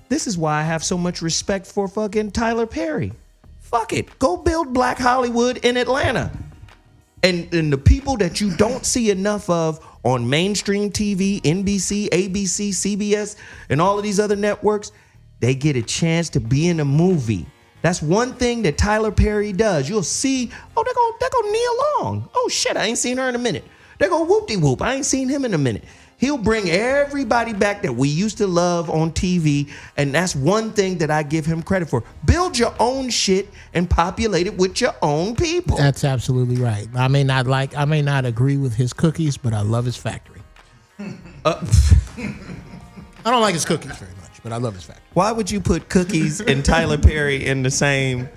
This is why I have so much respect for fucking Tyler Perry. Fuck it. Go build Black Hollywood in Atlanta. And the people that you don't see enough of on mainstream TV, NBC, ABC, CBS, and all of these other networks, they get a chance to be in a movie. That's one thing that Tyler Perry does. You'll see, oh, they're gonna Nia Long. Oh shit, I ain't seen her in a minute. They're gonna whoop-de-whoop. I ain't seen him in a minute. He'll bring everybody back that we used to love on TV, and that's one thing that I give him credit for. Build your own shit and populate it with your own people. That's absolutely right. I may not agree with his cookies, but I love his factory. I don't like his cookies very much, but I love his factory. Why would you put cookies and Tyler Perry in the same?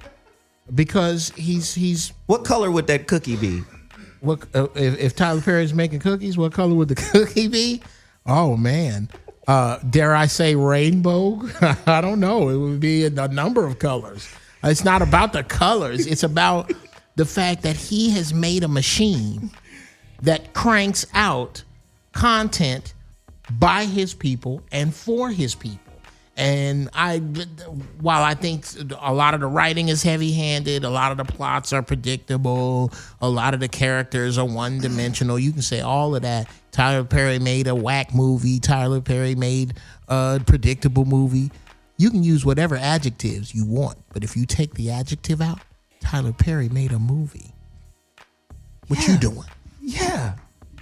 Because he's. What color would that cookie be? What if Tyler Perry's making cookies? What color would the cookie be? Oh man, dare I say rainbow? I don't know. It would be a number of colors. It's not about the colors. It's about the fact that he has made a machine that cranks out content by his people and for his people. And while I think a lot of the writing is heavy-handed, a lot of the plots are predictable, a lot of the characters are one-dimensional, you can say all of that. Tyler Perry made a whack movie. Tyler Perry made a predictable movie. You can use whatever adjectives you want, but if you take the adjective out, Tyler Perry made a movie. What you doing? Yeah.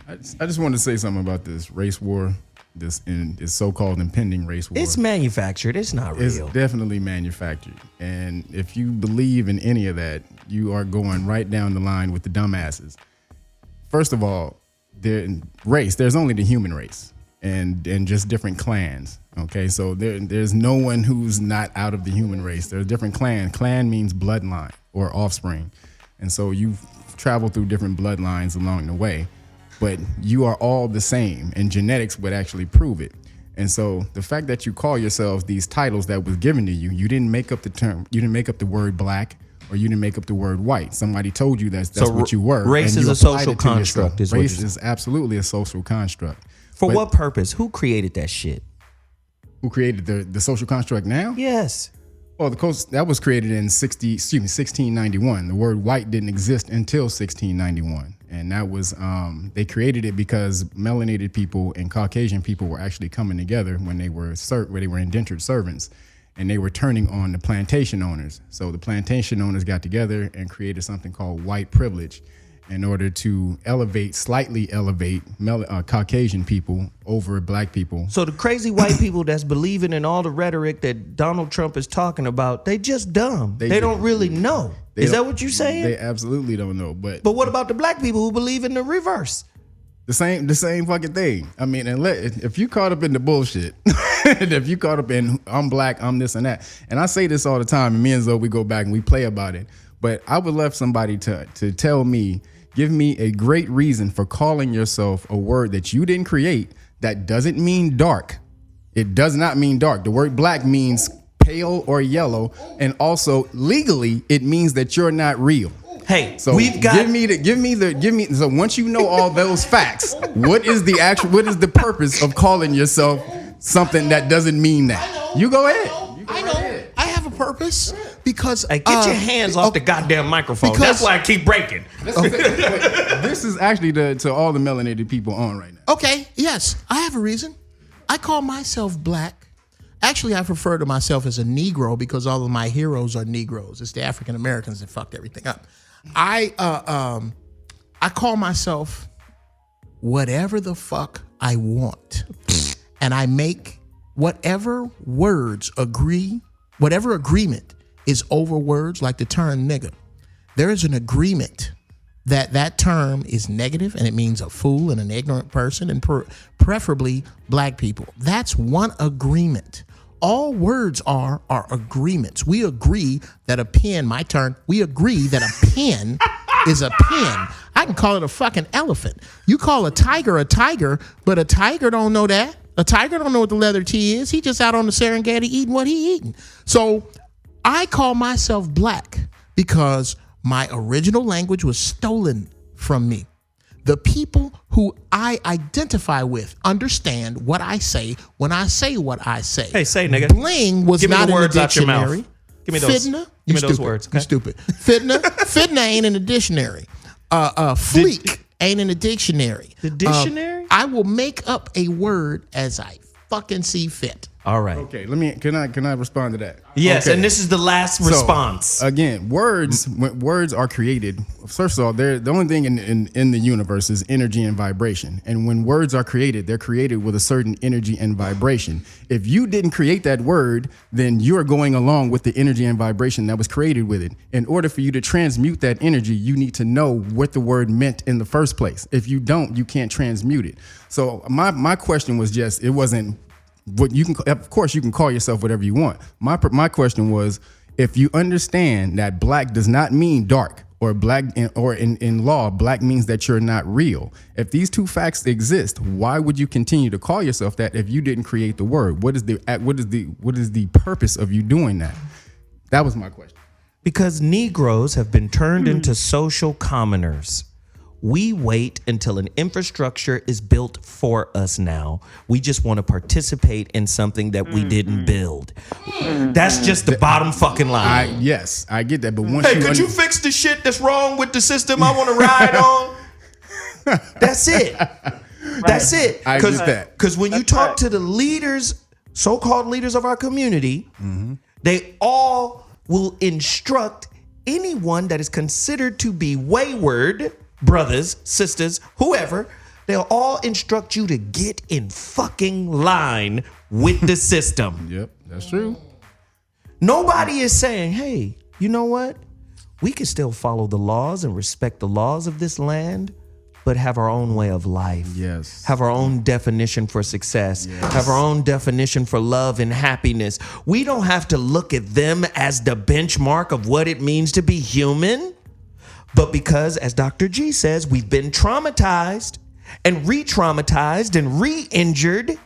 I just wanted to say something about this race war. This so-called impending race war. It's manufactured. It's not real. It's definitely manufactured. And if you believe in any of that, you are going right down the line with the dumbasses. First of all, there's only the human race and just different clans. Okay, so there's no one who's not out of the human race. There's different clans. Clan means bloodline or offspring. And so you travel through different bloodlines along the way. But you are all the same, and genetics would actually prove it. And so the fact that you call yourselves these titles that was given to you, you didn't make up the term, you didn't make up the word black, or you didn't make up the word white. Somebody told you that's what you were. Race is a social construct. Race is absolutely a social construct. For what purpose? Who created that shit? Who created the social construct now? Yes. Well, that was created in 1691. The word white didn't exist until 1691. And that was, they created it because melanated people and Caucasian people were actually coming together when they were indentured servants, and they were turning on the plantation owners. So the plantation owners got together and created something called white privilege in order to slightly elevate Caucasian people over black people. So the crazy white people that's believing in all the rhetoric that Donald Trump is talking about, they just dumb. They don't really know. Is that what you're saying? They absolutely don't know. But what about the black people who believe in the reverse? The same fucking thing. I mean, if you caught up in the bullshit, if you caught up in I'm black, I'm this and that, and I say this all the time, and me and Zoe, we go back and we play about it. But I would love somebody to tell me, give me a great reason for calling yourself a word that you didn't create that doesn't mean dark. It does not mean dark. The word black means pale or yellow, and also legally it means that you're not real. Hey, so give me. So once you know all those facts, what is the purpose of calling yourself something that doesn't mean that? You go ahead. I know. I have a purpose because get your hands off the goddamn microphone. That's why I keep breaking. This is actually to all the melanated people on right now. Okay. Yes, I have a reason. I call myself black Actually, I refer to myself as a Negro because all of my heroes are Negroes. It's the African Americans that fucked everything up. I call myself whatever the fuck I want. And I make whatever words agree, whatever agreement is over words like the term nigger. There is an agreement that term is negative and it means a fool and an ignorant person and preferably black people. That's one agreement. All words are agreements. We agree that a pen, my turn, we agree that a pen is a pen. I can call it a fucking elephant. You call a tiger, but a tiger don't know that. A tiger don't know what the leather T is. He just out on the Serengeti eating what he eating. So I call myself black because my original language was stolen from me. The people who I identify with understand what I say when I say what I say. Hey, say, nigga. Bling was not in the dictionary. Give me those. Fitna, Give me those words. Okay? You stupid. Fitna ain't in the dictionary. Fleek ain't in the dictionary. The dictionary? I will make up a word as I fucking see fit. All right. Okay, can I respond to that? Yes, okay. and this is the last response. So, again, when words are created, first of all, they're the only thing in the universe is energy and vibration. And when words are created, they're created with a certain energy and vibration. If you didn't create that word, then you're going along with the energy and vibration that was created with it. In order for you to transmute that energy, you need to know what the word meant in the first place. If you don't, you can't transmute it. So my question was just, it wasn't what you can. Of course, you can call yourself whatever you want. My question was, if you understand that black does not mean dark, or black, or in law, black means that you're not real. If these two facts exist, why would you continue to call yourself that if you didn't create the word? What is the purpose of you doing that? That was my question. Because Negroes have been turned into social commoners. We wait until an infrastructure is built for us now. We just want to participate in something that we didn't build. That's just the bottom fucking line. Yes, I get that. But once could you fix the shit that's wrong with the system I want to ride on? That's it. That's it. I get that. Because when you talk to the leaders, so-called leaders of our community, they all will instruct anyone that is considered to be wayward, brothers, sisters, whoever, they'll all instruct you to get in fucking line with the system. Yep, that's true. Nobody is saying, hey, you know what? We can still follow the laws and respect the laws of this land, but have our own way of life. Yes. Have our own definition for success. Yes. Have our own definition for love and happiness. We don't have to look at them as the benchmark of what it means to be human. But because, as Dr. G says, we've been traumatized and re-traumatized and re-injured,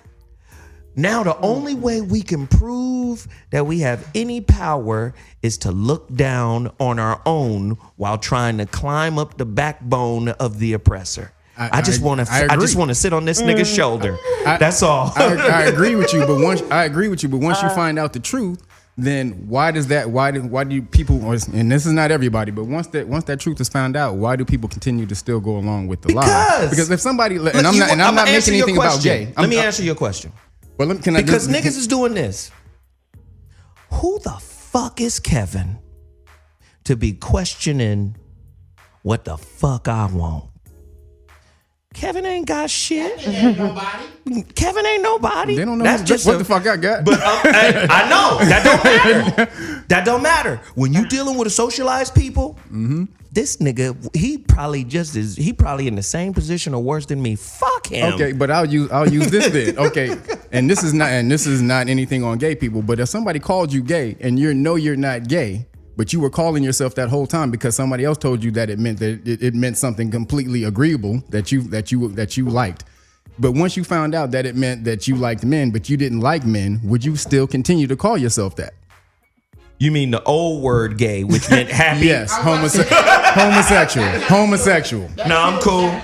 now the only way we can prove that we have any power is to look down on our own while trying to climb up the backbone of the oppressor. I just want to sit on this nigga's shoulder. That's all. I agree with you, but once you find out the truth, then why do people, and this is not everybody, but once that truth is found out, why do people continue to still go along with the lie? Because if somebody, and I'm not making anything about gay. Let me answer your question. Well, because niggas is doing this. Who the fuck is Kevin to be questioning what the fuck I want? Kevin ain't got shit. Kevin ain't nobody. They don't know That's just what the fuck I got. But I know that don't matter. That don't matter. When you dealing with a socialized people, this nigga, he probably in the same position or worse than me. Fuck him. Okay, but I'll use this then. Okay, and this is not anything on gay people. But if somebody called you gay and you're not gay, but you were calling yourself that whole time because somebody else told you that it meant something completely agreeable that you liked. But once you found out that it meant that you liked men, but you didn't like men, would you still continue to call yourself that? You mean the old word gay, which meant happy? Yes, homosexual. No, I'm cool.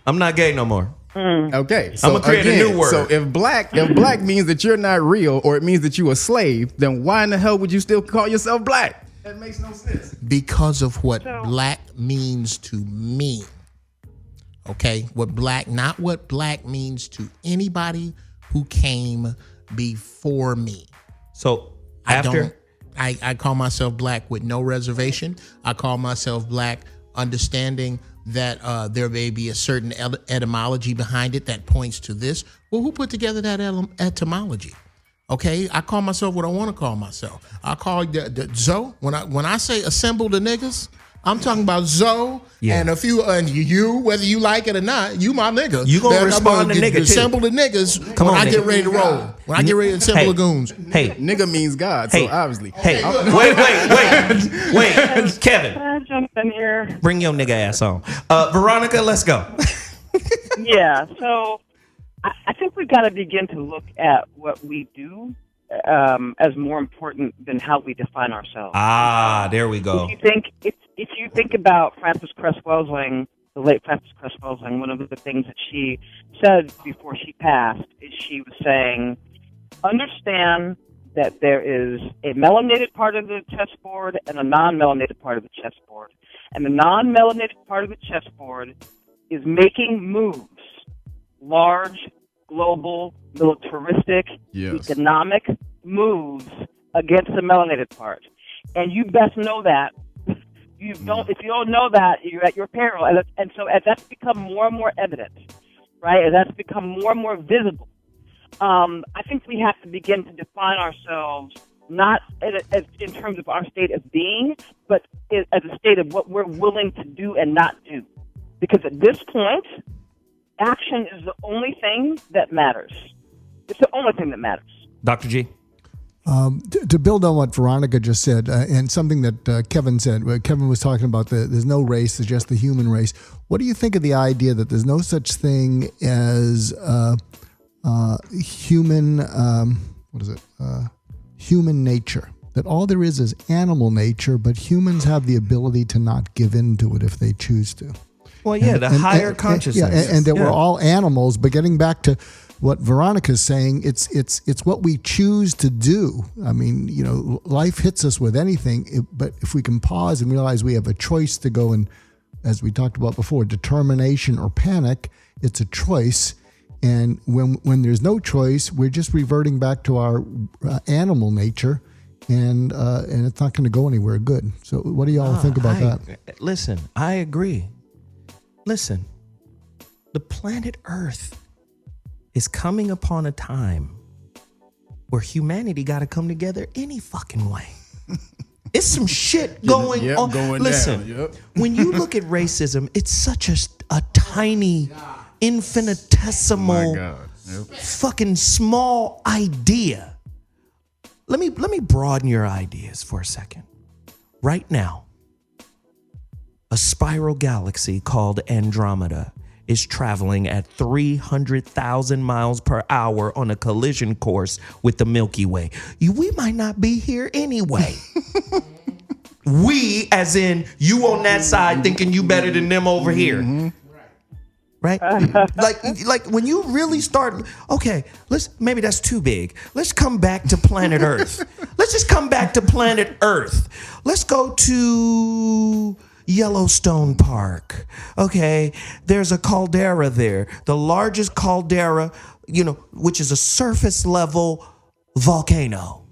I'm not gay no more. Okay, so I'm gonna create a new word. So if black means that you're not real, or it means that you're a slave, then why in the hell would you still call yourself black? That makes no sense. Because of what black means to me. Okay? Not what black means to anybody who came before me. So after I call myself black with no reservation. I call myself black understanding that there may be a certain etymology behind it that points to this. Well, who put together that etymology? Okay, I call myself what I want to call myself. I call the Zo. When I say assemble the niggas, I'm talking about Zo and a few, and you, whether you like it or not, you my nigga. You gonna respond to nigga too. Assemble the niggas Come when on, I nigga. get ready to roll. When I get ready to assemble the goons. Hey, Nigga means God, so obviously. Hey, wait, Kevin. Can I jump in here? Bring your nigga ass on. Veronica, let's go. Yeah, so I think we've got to begin to look at what we do as more important than how we define ourselves. There we go. If you think about Frances Cress Welsing, the late Frances Cress Welsing, one of the things that she said before she passed is she was saying, understand that there is a melanated part of the chessboard and a non-melanated part of the chessboard. And the non-melanated part of the chessboard is making moves, large, global, militaristic, economic moves against the melanated part. And you best know that. If you don't know that, you're at your peril. And so as that's become more and more evident, right, as that's become more and more visible, I think we have to begin to define ourselves not as in terms of our state of being, but as a state of what we're willing to do and not do. Because at this point, action is the only thing that matters. It's the only thing that matters. Dr. G? To build on what Veronica just said, and something that Kevin said, where Kevin was talking about there's no race, there's just the human race. What do you think of the idea that there's no such thing as human, human nature? That all there is animal nature, but humans have the ability to not give in to it if they choose to. Well, yeah, the higher consciousness. And that we're all animals, but getting back to what Veronica's saying, it's what we choose to do. I mean, life hits us with anything, but if we can pause and realize we have a choice to go and, as we talked about before, determination or panic, it's a choice. And when there's no choice, we're just reverting back to our animal nature, and it's not going to go anywhere good. So what do y'all think about that? Listen, I agree. Listen, the planet Earth is coming upon a time where humanity got to come together any fucking way. It's some shit going on. Listen, when you look at racism, it's such a tiny, infinitesimal, fucking small idea. Let me broaden your ideas for a second. Right now, a spiral galaxy called Andromeda is traveling at 300,000 miles per hour on a collision course with the Milky Way. We might not be here anyway. We, as in you on that side thinking you better than them over here. Right? like when you really start, okay, maybe that's too big. Let's come back to planet Earth. Let's just come back to planet Earth. Let's go to Yellowstone Park. Okay, there's a caldera there, the largest caldera, which is a surface level volcano.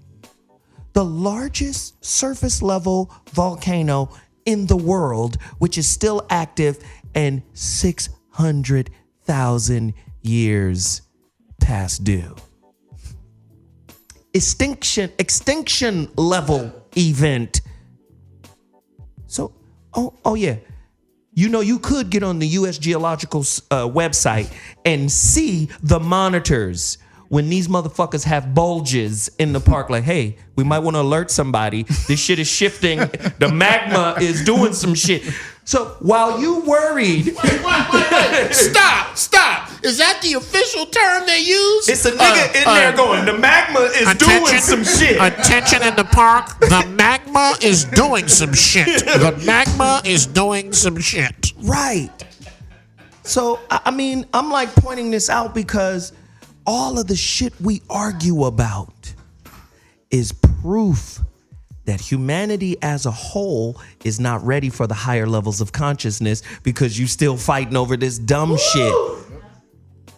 The largest surface level volcano in the world, which is still active and 600,000 years past due. Extinction level event. So, oh yeah. You could get on the U.S. Geological website and see the monitors when these motherfuckers have bulges in the park. Like, hey, we might want to alert somebody. This shit is shifting. The magma is doing some shit. So while you worried... Wait. Stop. Is that the official term they use? It's a nigga in there going, the magma is doing some shit. Attention in the park. The magma is doing some shit. The magma is doing some shit. Right. So, I mean, I'm like pointing this out because all of the shit we argue about is proof that humanity as a whole is not ready for the higher levels of consciousness because you still fighting over this dumb shit.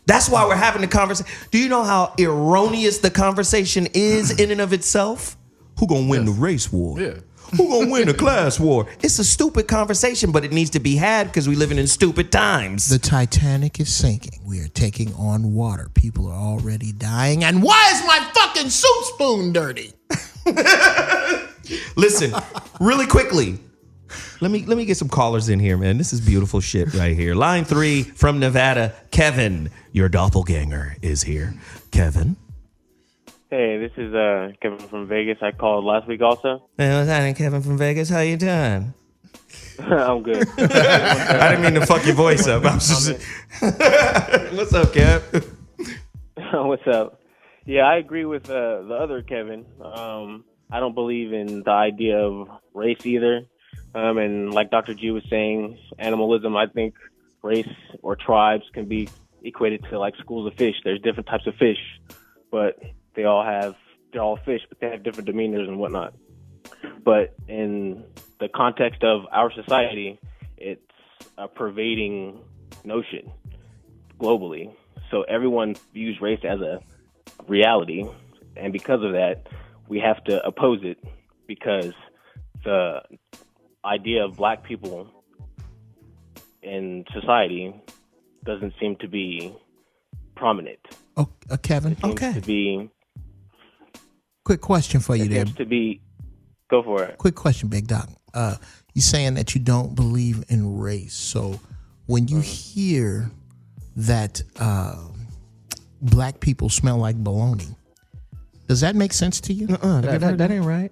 That's why we're having the conversation. Do you know how erroneous the conversation is in and of itself? Who gonna win the race war? Yeah. Who gonna win the class war? It's a stupid conversation, but it needs to be had because we living in stupid times. The Titanic is sinking. We are taking on water. People are already dying. And why is my fucking soup spoon dirty? Listen, really quickly. Let me get some callers in here, man. This is beautiful shit right here. Line 3 from Nevada, Kevin, your doppelganger is here. Kevin. Hey, this is Kevin from Vegas. I called last week also. Hey, what's happening, Kevin from Vegas? How you doing? I'm good. I didn't mean to fuck your voice up. I was just... What's up, Kev? What's up? Yeah, I agree with the other Kevin. I don't believe in the idea of race either. And like Dr. G was saying, animalism, I think race or tribes can be equated to like schools of fish. There's different types of fish, but they're all fish, but they have different demeanors and whatnot. But in the context of our society, it's a pervading notion globally. So everyone views race as a reality. And because of that, we have to oppose it because the idea of black people in society doesn't seem to be prominent. Oh, Kevin. It seems to be. Quick question for you there. Seems to be. Go for it. Quick question, Big Doc. You're saying that you don't believe in race. So when you hear that black people smell like bologna, does that make sense to you? That ain't right.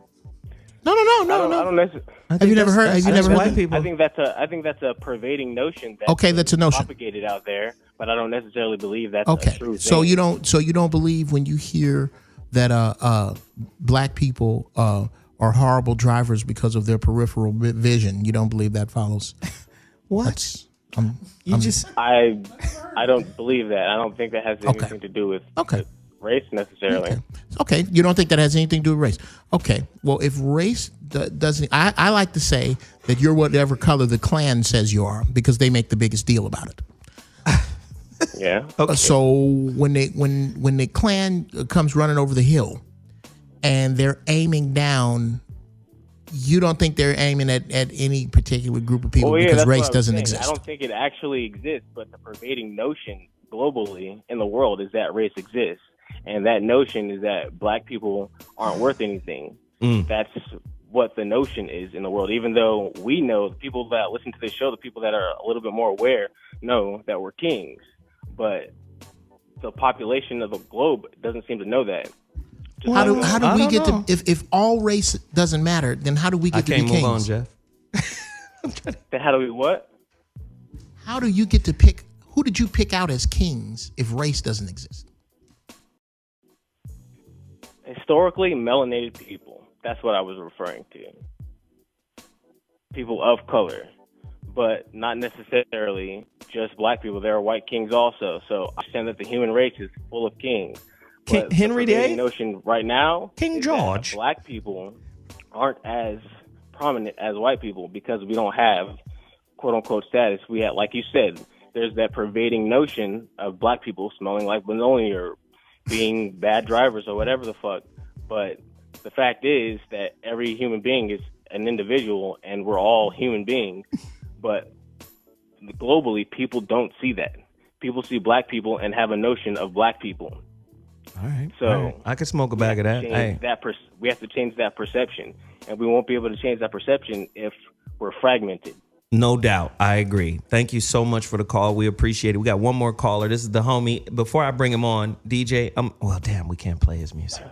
No. I don't necessarily. Have you never heard? Have you never heard? People. I think that's a pervading notion. That's a notion propagated out there, but I don't necessarily believe that's okay. a true thing. So you don't believe when you hear that black people are horrible drivers because of their peripheral vision. You don't believe that follows. What? I don't believe that. I don't think that has anything to do with race necessarily. Okay, you don't think that has anything to do with race. Okay, well, if race doesn't, I like to say that you're whatever color the Klan says you are because they make the biggest deal about it. Yeah. Okay. So when the Klan comes running over the hill and they're aiming down, you don't think they're aiming at any particular group of people because race doesn't exist. I don't think it actually exists, but the pervading notion globally in the world is that race exists. And that notion is that black people aren't worth anything. That's what the notion is in the world. Even though we know, the people that listen to this show, the people that are a little bit more aware, know that we're kings. But the population of the globe doesn't seem to know that. How do we get to, if all race doesn't matter, then how do we get to be kings? Move on, Jeff. Then how do we what? How do you get to pick, who did you pick out as kings if race doesn't exist? Historically, melanated people. That's what I was referring to. People of color, but not necessarily just black people. There are white kings also. So I understand that the human race is full of kings. But Henry VIII? The notion right now, King George. Black people aren't as prominent as white people because we don't have quote unquote status. We have, like you said, there's that pervading notion of black people smelling like bologna or being bad drivers or whatever the fuck. But the fact is that every human being is an individual and we're all human beings. But globally, people don't see that. People see black people and have a notion of black people. All right. So all right. I could smoke a bag of that. Hey. We have to change that perception. And we won't be able to change that perception if we're fragmented. No doubt. I agree. Thank you so much for the call. We appreciate it. We got one more caller. This is the homie. Before I bring him on, DJ, well, damn, we can't play his music.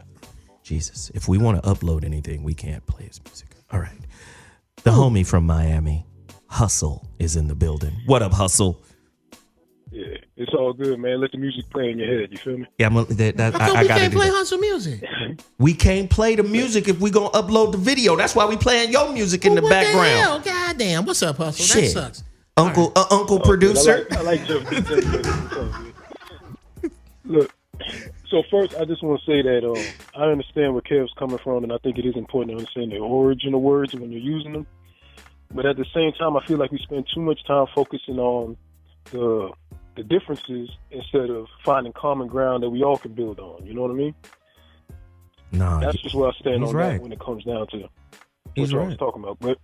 Jesus. If we want to upload anything, we can't play his music. All right. The homie from Miami, Hustle, is in the building. What up, Hustle? Yeah, it's all good, man. Let the music play in your head. You feel me? Yeah, How come we can't play Hustle music? We can't play the music if we gonna upload the video. That's why we playing your music in the background. The hell? God damn. What's up, Hustle? Shit. That sucks. Uncle producer. I like Jeff. Look, so first, I just want to say that I understand where Kev's coming from, and I think it is important to understand the origin of words when you're using them. But at the same time, I feel like we spend too much time focusing on the the differences instead of finding common ground that we all can build on. You know what I mean? No, that's just where I stand on right. that when it comes down to He's what I right. was talking about. But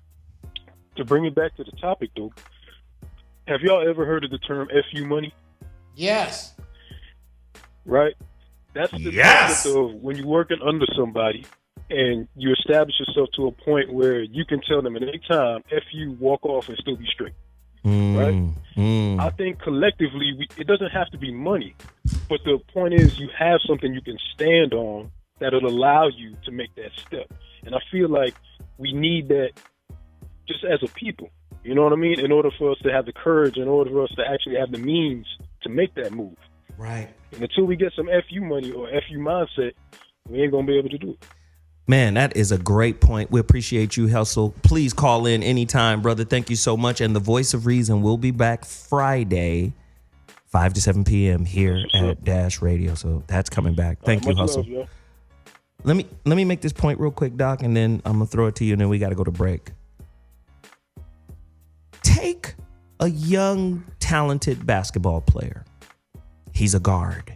to bring it back to the topic, though, have y'all ever heard of the term FU money? Yes. Right? That's the concept of when you're working under somebody and you establish yourself to a point where you can tell them at any time, FU, walk off and still be straight. Right? I think collectively, it doesn't have to be money, but the point is you have something you can stand on that'll allow you to make that step. And I feel like we need that just as a people, you know what I mean? In order for us to have the courage, in order for us to actually have the means to make that move. Right. And until we get some FU money or FU mindset, we ain't going to be able to do it. Man, that is a great point. We appreciate you, Hessel. Please call in anytime, brother. Thank you so much. And the Voice of Reason will be back Friday, 5 to 7 p.m. here at Dash Radio. So that's coming back. Thank you, Hustle. Let me make this point real quick, Doc, and then I'm going to throw it to you, and then we got to go to break. Take a young, talented basketball player. He's a guard.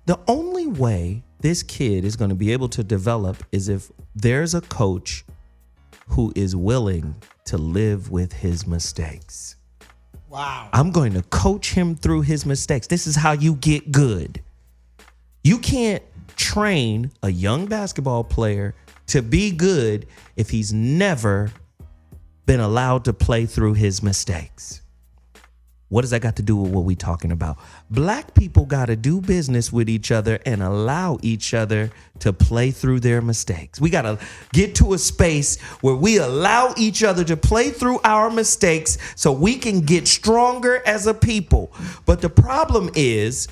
The only way this kid is going to be able to develop is if there's a coach who is willing to live with his mistakes. Wow. I'm going to coach him through his mistakes. This is how you get good. You can't train a young basketball player to be good if he's never been allowed to play through his mistakes. What does that got to do with what we talking about? Black people got to do business with each other and allow each other to play through their mistakes. We got to get to a space where we allow each other to play through our mistakes so we can get stronger as a people. But the problem is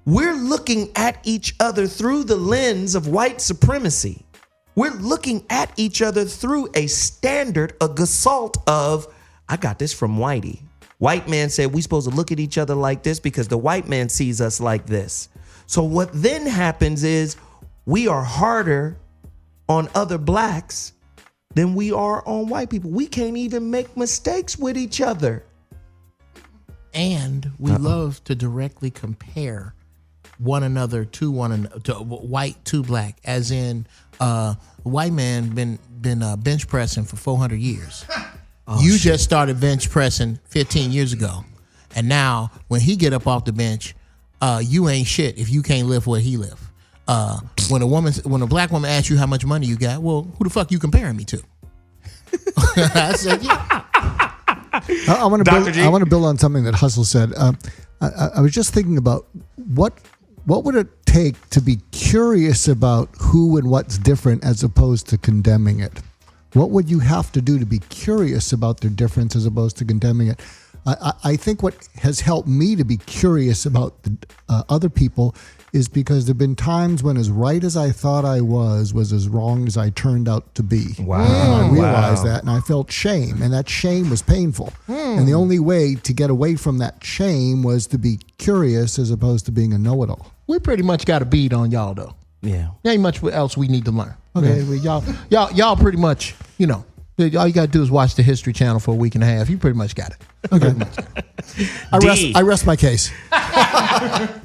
we're looking at each other through the lens of white supremacy. We're looking at each other through a standard, a gestalt of, I got this from Whitey. White man said we supposed to look at each other like this because the white man sees us like this. So what then happens is we are harder on other blacks than we are on white people. We can't even make mistakes with each other. And we love to directly compare one another to white to black, as in white man been bench pressing for 400 years. You just started bench pressing 15 years ago. And now when he get up off the bench, you ain't shit if you can't live where he live. When a black woman asks you how much money you got, well, who the fuck you comparing me to? I said, yeah. I want to build on something that Hustle said. I was just thinking about what would it take to be curious about who and what's different as opposed to condemning it? What would you have to do to be curious about their difference as opposed to condemning it? I think what has helped me to be curious about the, other people is because there have been times when as right as I thought I was as wrong as I turned out to be. Wow. And I realized that, and I felt shame, and that shame was painful. And the only way to get away from that shame was to be curious as opposed to being a know-it-all. We pretty much got a beat on y'all, though. Yeah. There ain't much else we need to learn. Okay, well, y'all pretty much, all you gotta do is watch the History Channel for a week and a half. You pretty much got it. Okay. I rest my case.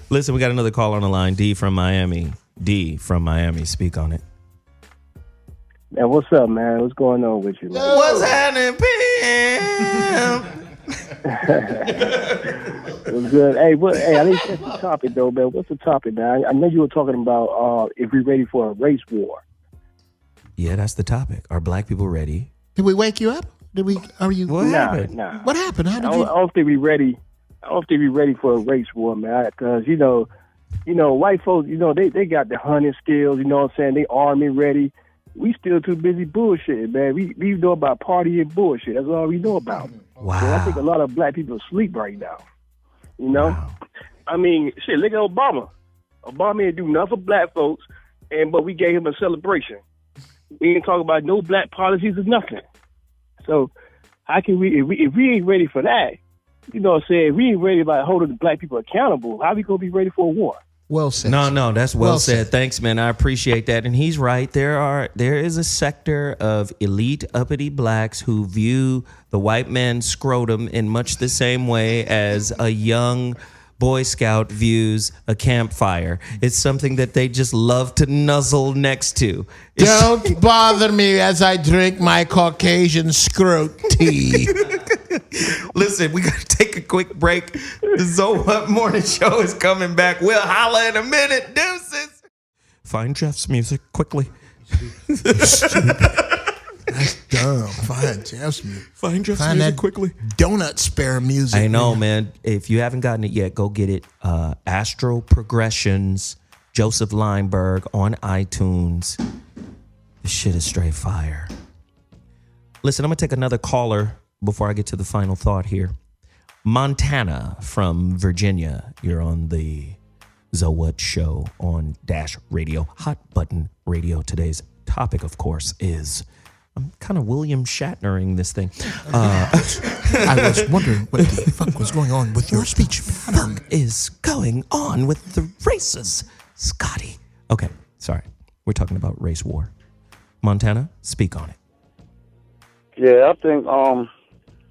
Listen, we got another call on the line. D from Miami. D from Miami. Speak on it. Man, what's up, man? What's going on with you, man? What's happening, Pam? What's good? Hey, I didn't catch the topic though, man. What's the topic, man? I know you were talking about if we're ready for a race war. Yeah, that's the topic. Are black people ready? Did we wake you up? Are you? What happened? Nah. What happened? How did I don't think we ready. I don't think we ready for a race war, man. Because white folks, they got the hunting skills. You know what I'm saying? They army ready. We still too busy bullshitting, man. We know about party and bullshit. That's all we know about. Wow. So I think a lot of black people sleep right now. Wow. I mean, shit. Look at Obama. Obama didn't do nothing for black folks, but we gave him a celebration. We didn't talk about no black policies or nothing. So how can we, if we ain't ready for that, you know what I'm saying, if we ain't ready about holding the black people accountable, how we gonna be ready for a war? Well said. No, that's well said. said. Thanks, man. I appreciate that. And he's right. There is a sector of elite uppity blacks who view the white man's scrotum in much the same way as a young Boy Scout views a campfire. It's something that they just love to nuzzle next to. Don't bother me as I drink my Caucasian scrot tea. Listen, we got to take a quick break. The ZoWhat Morning Show is coming back. We'll holla in a minute. Deuces. Find Jeff's music quickly. That's dumb. Find Jeff's music. Find Jeff's music quickly. Donut spare music. I know, man. If you haven't gotten it yet, go get it. Astro Progressions, Joseph Lineberg on iTunes. This shit is straight fire. Listen, I'm going to take another caller before I get to the final thought here. Montana from Virginia. You're on the ZoWhat show on Dash Radio, Hot Button Radio. Today's topic, of course, is... I'm kind of William Shatnering this thing. I was wondering what the fuck was going on with your speech. What is going on with the races, Scotty? Okay, sorry. We're talking about race war. Montana, speak on it. Yeah, I think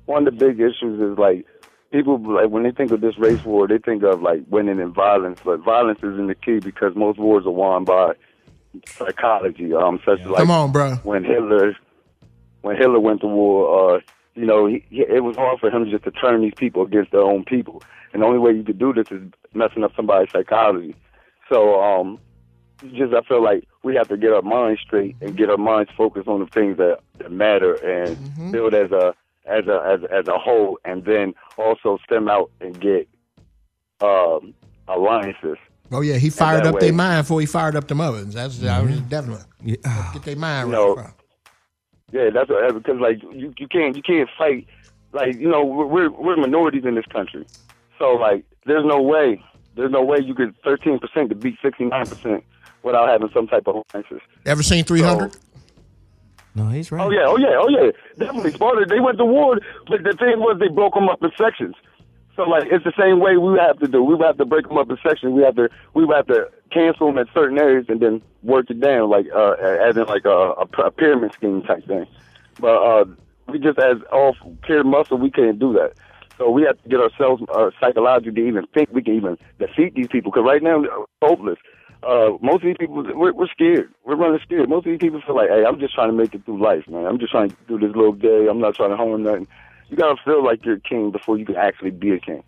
one of the big issues is like people like when they think of this race war, they think of like winning in violence, but violence isn't the key because most wars are won by psychology. Such as like come on, bro. When Hitler went to war, it was hard for him just to turn these people against their own people, and the only way you could do this is messing up somebody's psychology. So I feel like we have to get our minds straight and get our minds focused on the things that matter and build as a whole, and then also stem out and get alliances. Oh yeah, he fired up their mind before he fired up them others. That's definitely get their mind right. Bro. Yeah, that's because like you can't fight, like we're minorities in this country, so like there's no way you could 13% to beat 69% without having some type of alliances. Ever seen 300? No, he's right. Oh yeah, definitely. Sparta, they went to war, but the thing was they broke them up in sections. So like it's the same way we have to do. We have to break them up in sections. We have to cancel them at certain areas and then work it down, like as in like a pyramid scheme type thing. But we just as all pure muscle, we can't do that. So we have to get ourselves psychologically to even think we can even defeat these people. Because right now we're hopeless. Most of these people, we're scared. We're running scared. Most of these people feel like, hey, I'm just trying to make it through life, man. I'm just trying to do this little day. I'm not trying to harm nothing. You got to feel like you're a king before you can actually be a king.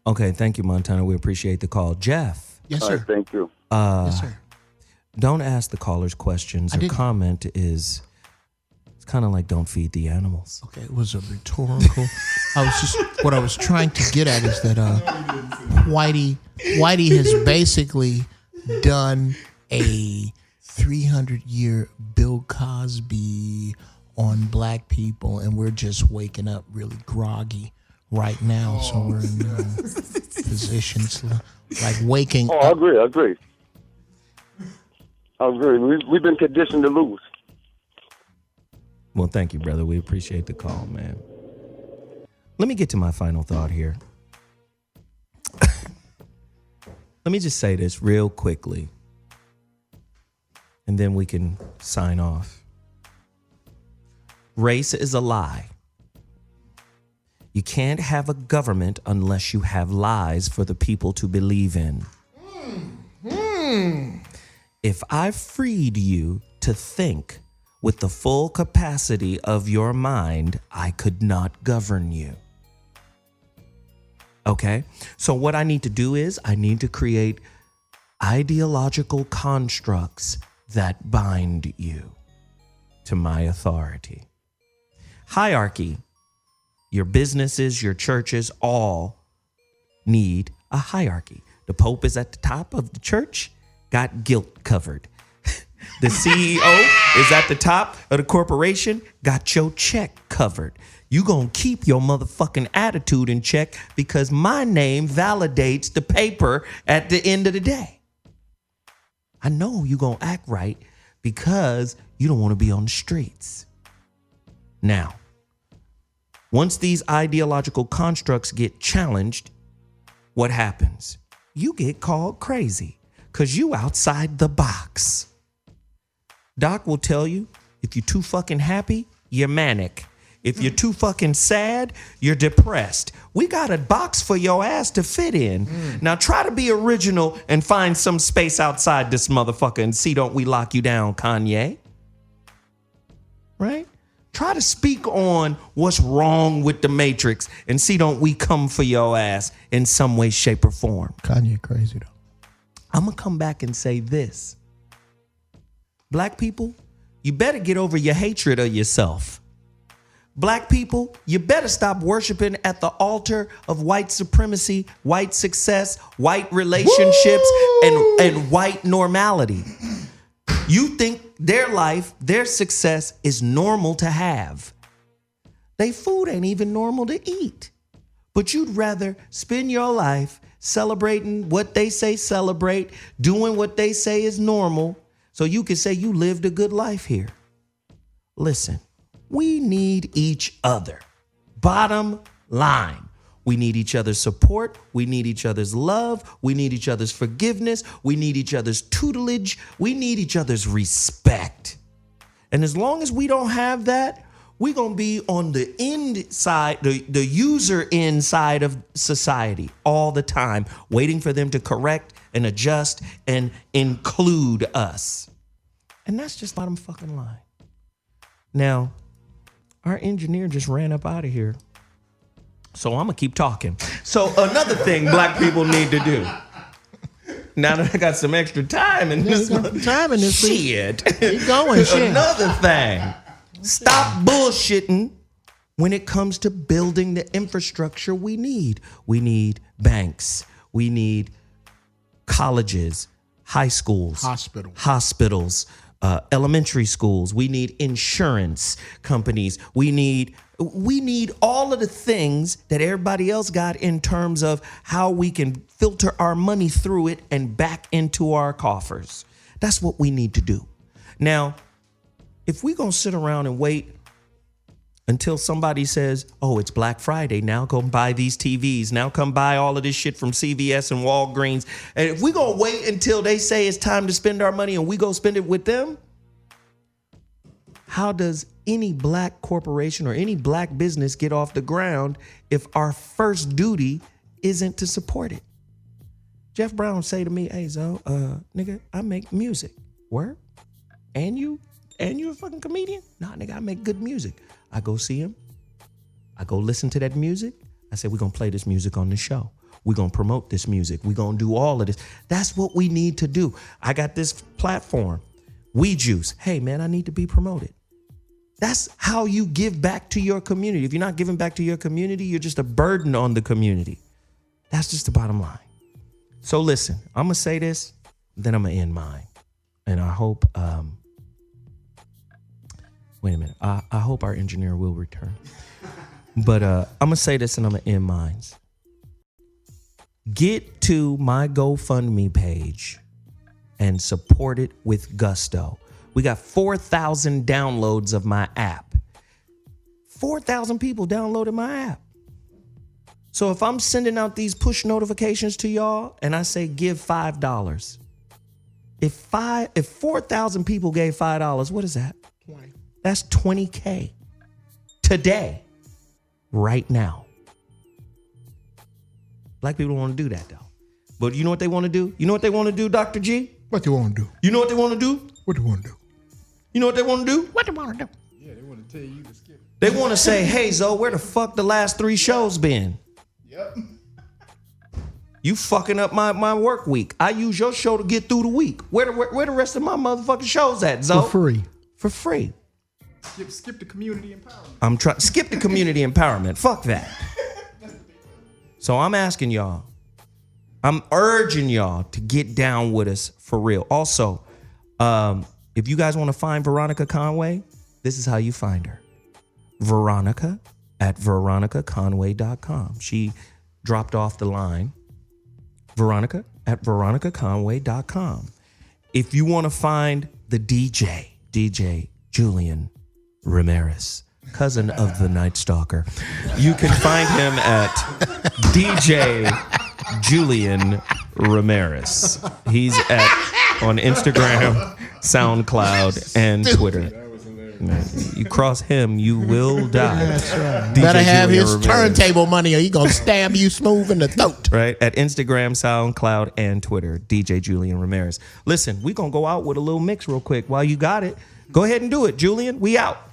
Okay, thank you, Montana. We appreciate the call. Jeff. Yes, sir. All right, thank you. Yes, sir. Don't ask the callers questions. Your comment is, it's kind of like don't feed the animals. Okay, it was a rhetorical. What I was trying to get at is that Whitey has basically done a 300-year Bill Cosby on black people, and we're just waking up really groggy right now. So we're in positions like waking up. I agree. We've been conditioned to lose. Well, thank you, brother. We appreciate the call, man. Let me get to my final thought here. Let me just say this real quickly, and then we can sign off. Race is a lie. You can't have a government unless you have lies for the people to believe in. If I freed you to think with the full capacity of your mind, I could not govern you. Okay? So what I need to do is I need to create ideological constructs that bind you to my authority. Hierarchy. Your businesses, your churches, all need a hierarchy. The Pope is at the top of the church, got guilt covered. The CEO is at the top of the corporation, got your check covered. You gonna keep your motherfucking attitude in check because my name validates the paper at the end of the day. I know you gonna act right because you don't want to be on the streets. Now, once these ideological constructs get challenged, what happens? You get called crazy. because you outside the box. Doc will tell you, if you're too fucking happy, you're manic. If you're too fucking sad, you're depressed. We got a box for your ass to fit in. Now try to be original and find some space outside this motherfucker and see don't we lock you down, Kanye. Right? Try to speak on what's wrong with the Matrix and see don't we come for your ass in some way, shape, or form. Kanye crazy though. I'm going to come back and say this. Black people, you better get over your hatred of yourself. Black people, you better stop worshiping at the altar of white supremacy, white success, white relationships, and white normality. You think their life, their success is normal to have. They food ain't even normal to eat. But you'd rather spend your life celebrating what they say celebrate, doing what they say is normal, so you can say you lived a good life here. Listen, we need each other. Bottom line, we need each other's support. We need each other's love. We need each other's forgiveness. We need each other's tutelage. We need each other's respect. And as long as we don't have that, we're going to be on the end side, the user end side of society all the time, waiting for them to correct and adjust and include us. And that's just bottom fucking line. Now, our engineer just ran up out of here. So I'm going to keep talking. So another thing black people need to do. Now that I got some extra time in this shit. Keep going, shit. Another thing. Stop bullshitting when it comes to building the infrastructure we need. We need banks. We need colleges, high schools, hospitals, elementary schools. We need insurance companies. We need all of the things that everybody else got in terms of how we can filter our money through it and back into our coffers. That's what we need to do. Now, if we're going to sit around and wait until somebody says, oh, it's Black Friday, now go buy these TVs, now come buy all of this shit from CVS and Walgreens, and if we're going to wait until they say it's time to spend our money and we go spend it with them, how does any black corporation or any black business get off the ground if our first duty isn't to support it? Jeff Brown say to me, hey, Zo, nigga, I make music. Word? And you a fucking comedian? Nah, nigga, I make good music. I go see him. I go listen to that music. I say, we're going to play this music on the show. We're going to promote this music. We're going to do all of this. That's what we need to do. I got this platform, We Juice. Hey, man, I need to be promoted. That's how you give back to your community. If you're not giving back to your community, you're just a burden on the community. That's just the bottom line. So listen, I'm going to say this, then I'm going to end mine. And I hope... Wait a minute. I hope our engineer will return. But I'm going to say this and I'm going to end mine. Get to my GoFundMe page and support it with gusto. We got 4,000 downloads of my app. 4,000 people downloaded my app. So if I'm sending out these push notifications to y'all and I say give $5, if 4,000 people gave $5, what is that? 20. That's $20K today, right now. Black people don't want to do that, though. But you know what they want to do? You know what they want to do, Dr. G? What they want to do? You know what they want to do? What they want to do? You know what they want to do? What they want to do? Yeah, they want to tell you to skip. They want to say, hey, Zo, where the fuck the last 3 shows been? Yep. You fucking up my work week. I use your show to get through the week. Where the rest of my motherfucking shows at, Zo? For free. For free. Skip the community empowerment. I'm trying skip the community empowerment. Fuck that. So I'm asking y'all. I'm urging y'all to get down with us for real. Also, if you guys want to find Veronica Conway, this is how you find her. Veronica at veronicaconway.com. She dropped off the line. Veronica at veronicaconway.com. If you want to find the DJ Julian Ramirez, cousin of the Night Stalker, you can find him at DJ Julian Ramirez. He's on Instagram, SoundCloud, and Twitter. Man, you cross him, you will die. That's right. DJ Better have Julian his Ramirez. turntable money or he gonna stab you smooth in the throat. Right? At Instagram, SoundCloud, and Twitter, DJ Julian Ramirez. Listen, we're going to go out with a little mix real quick. While you got it, go ahead and do it, Julian. We out.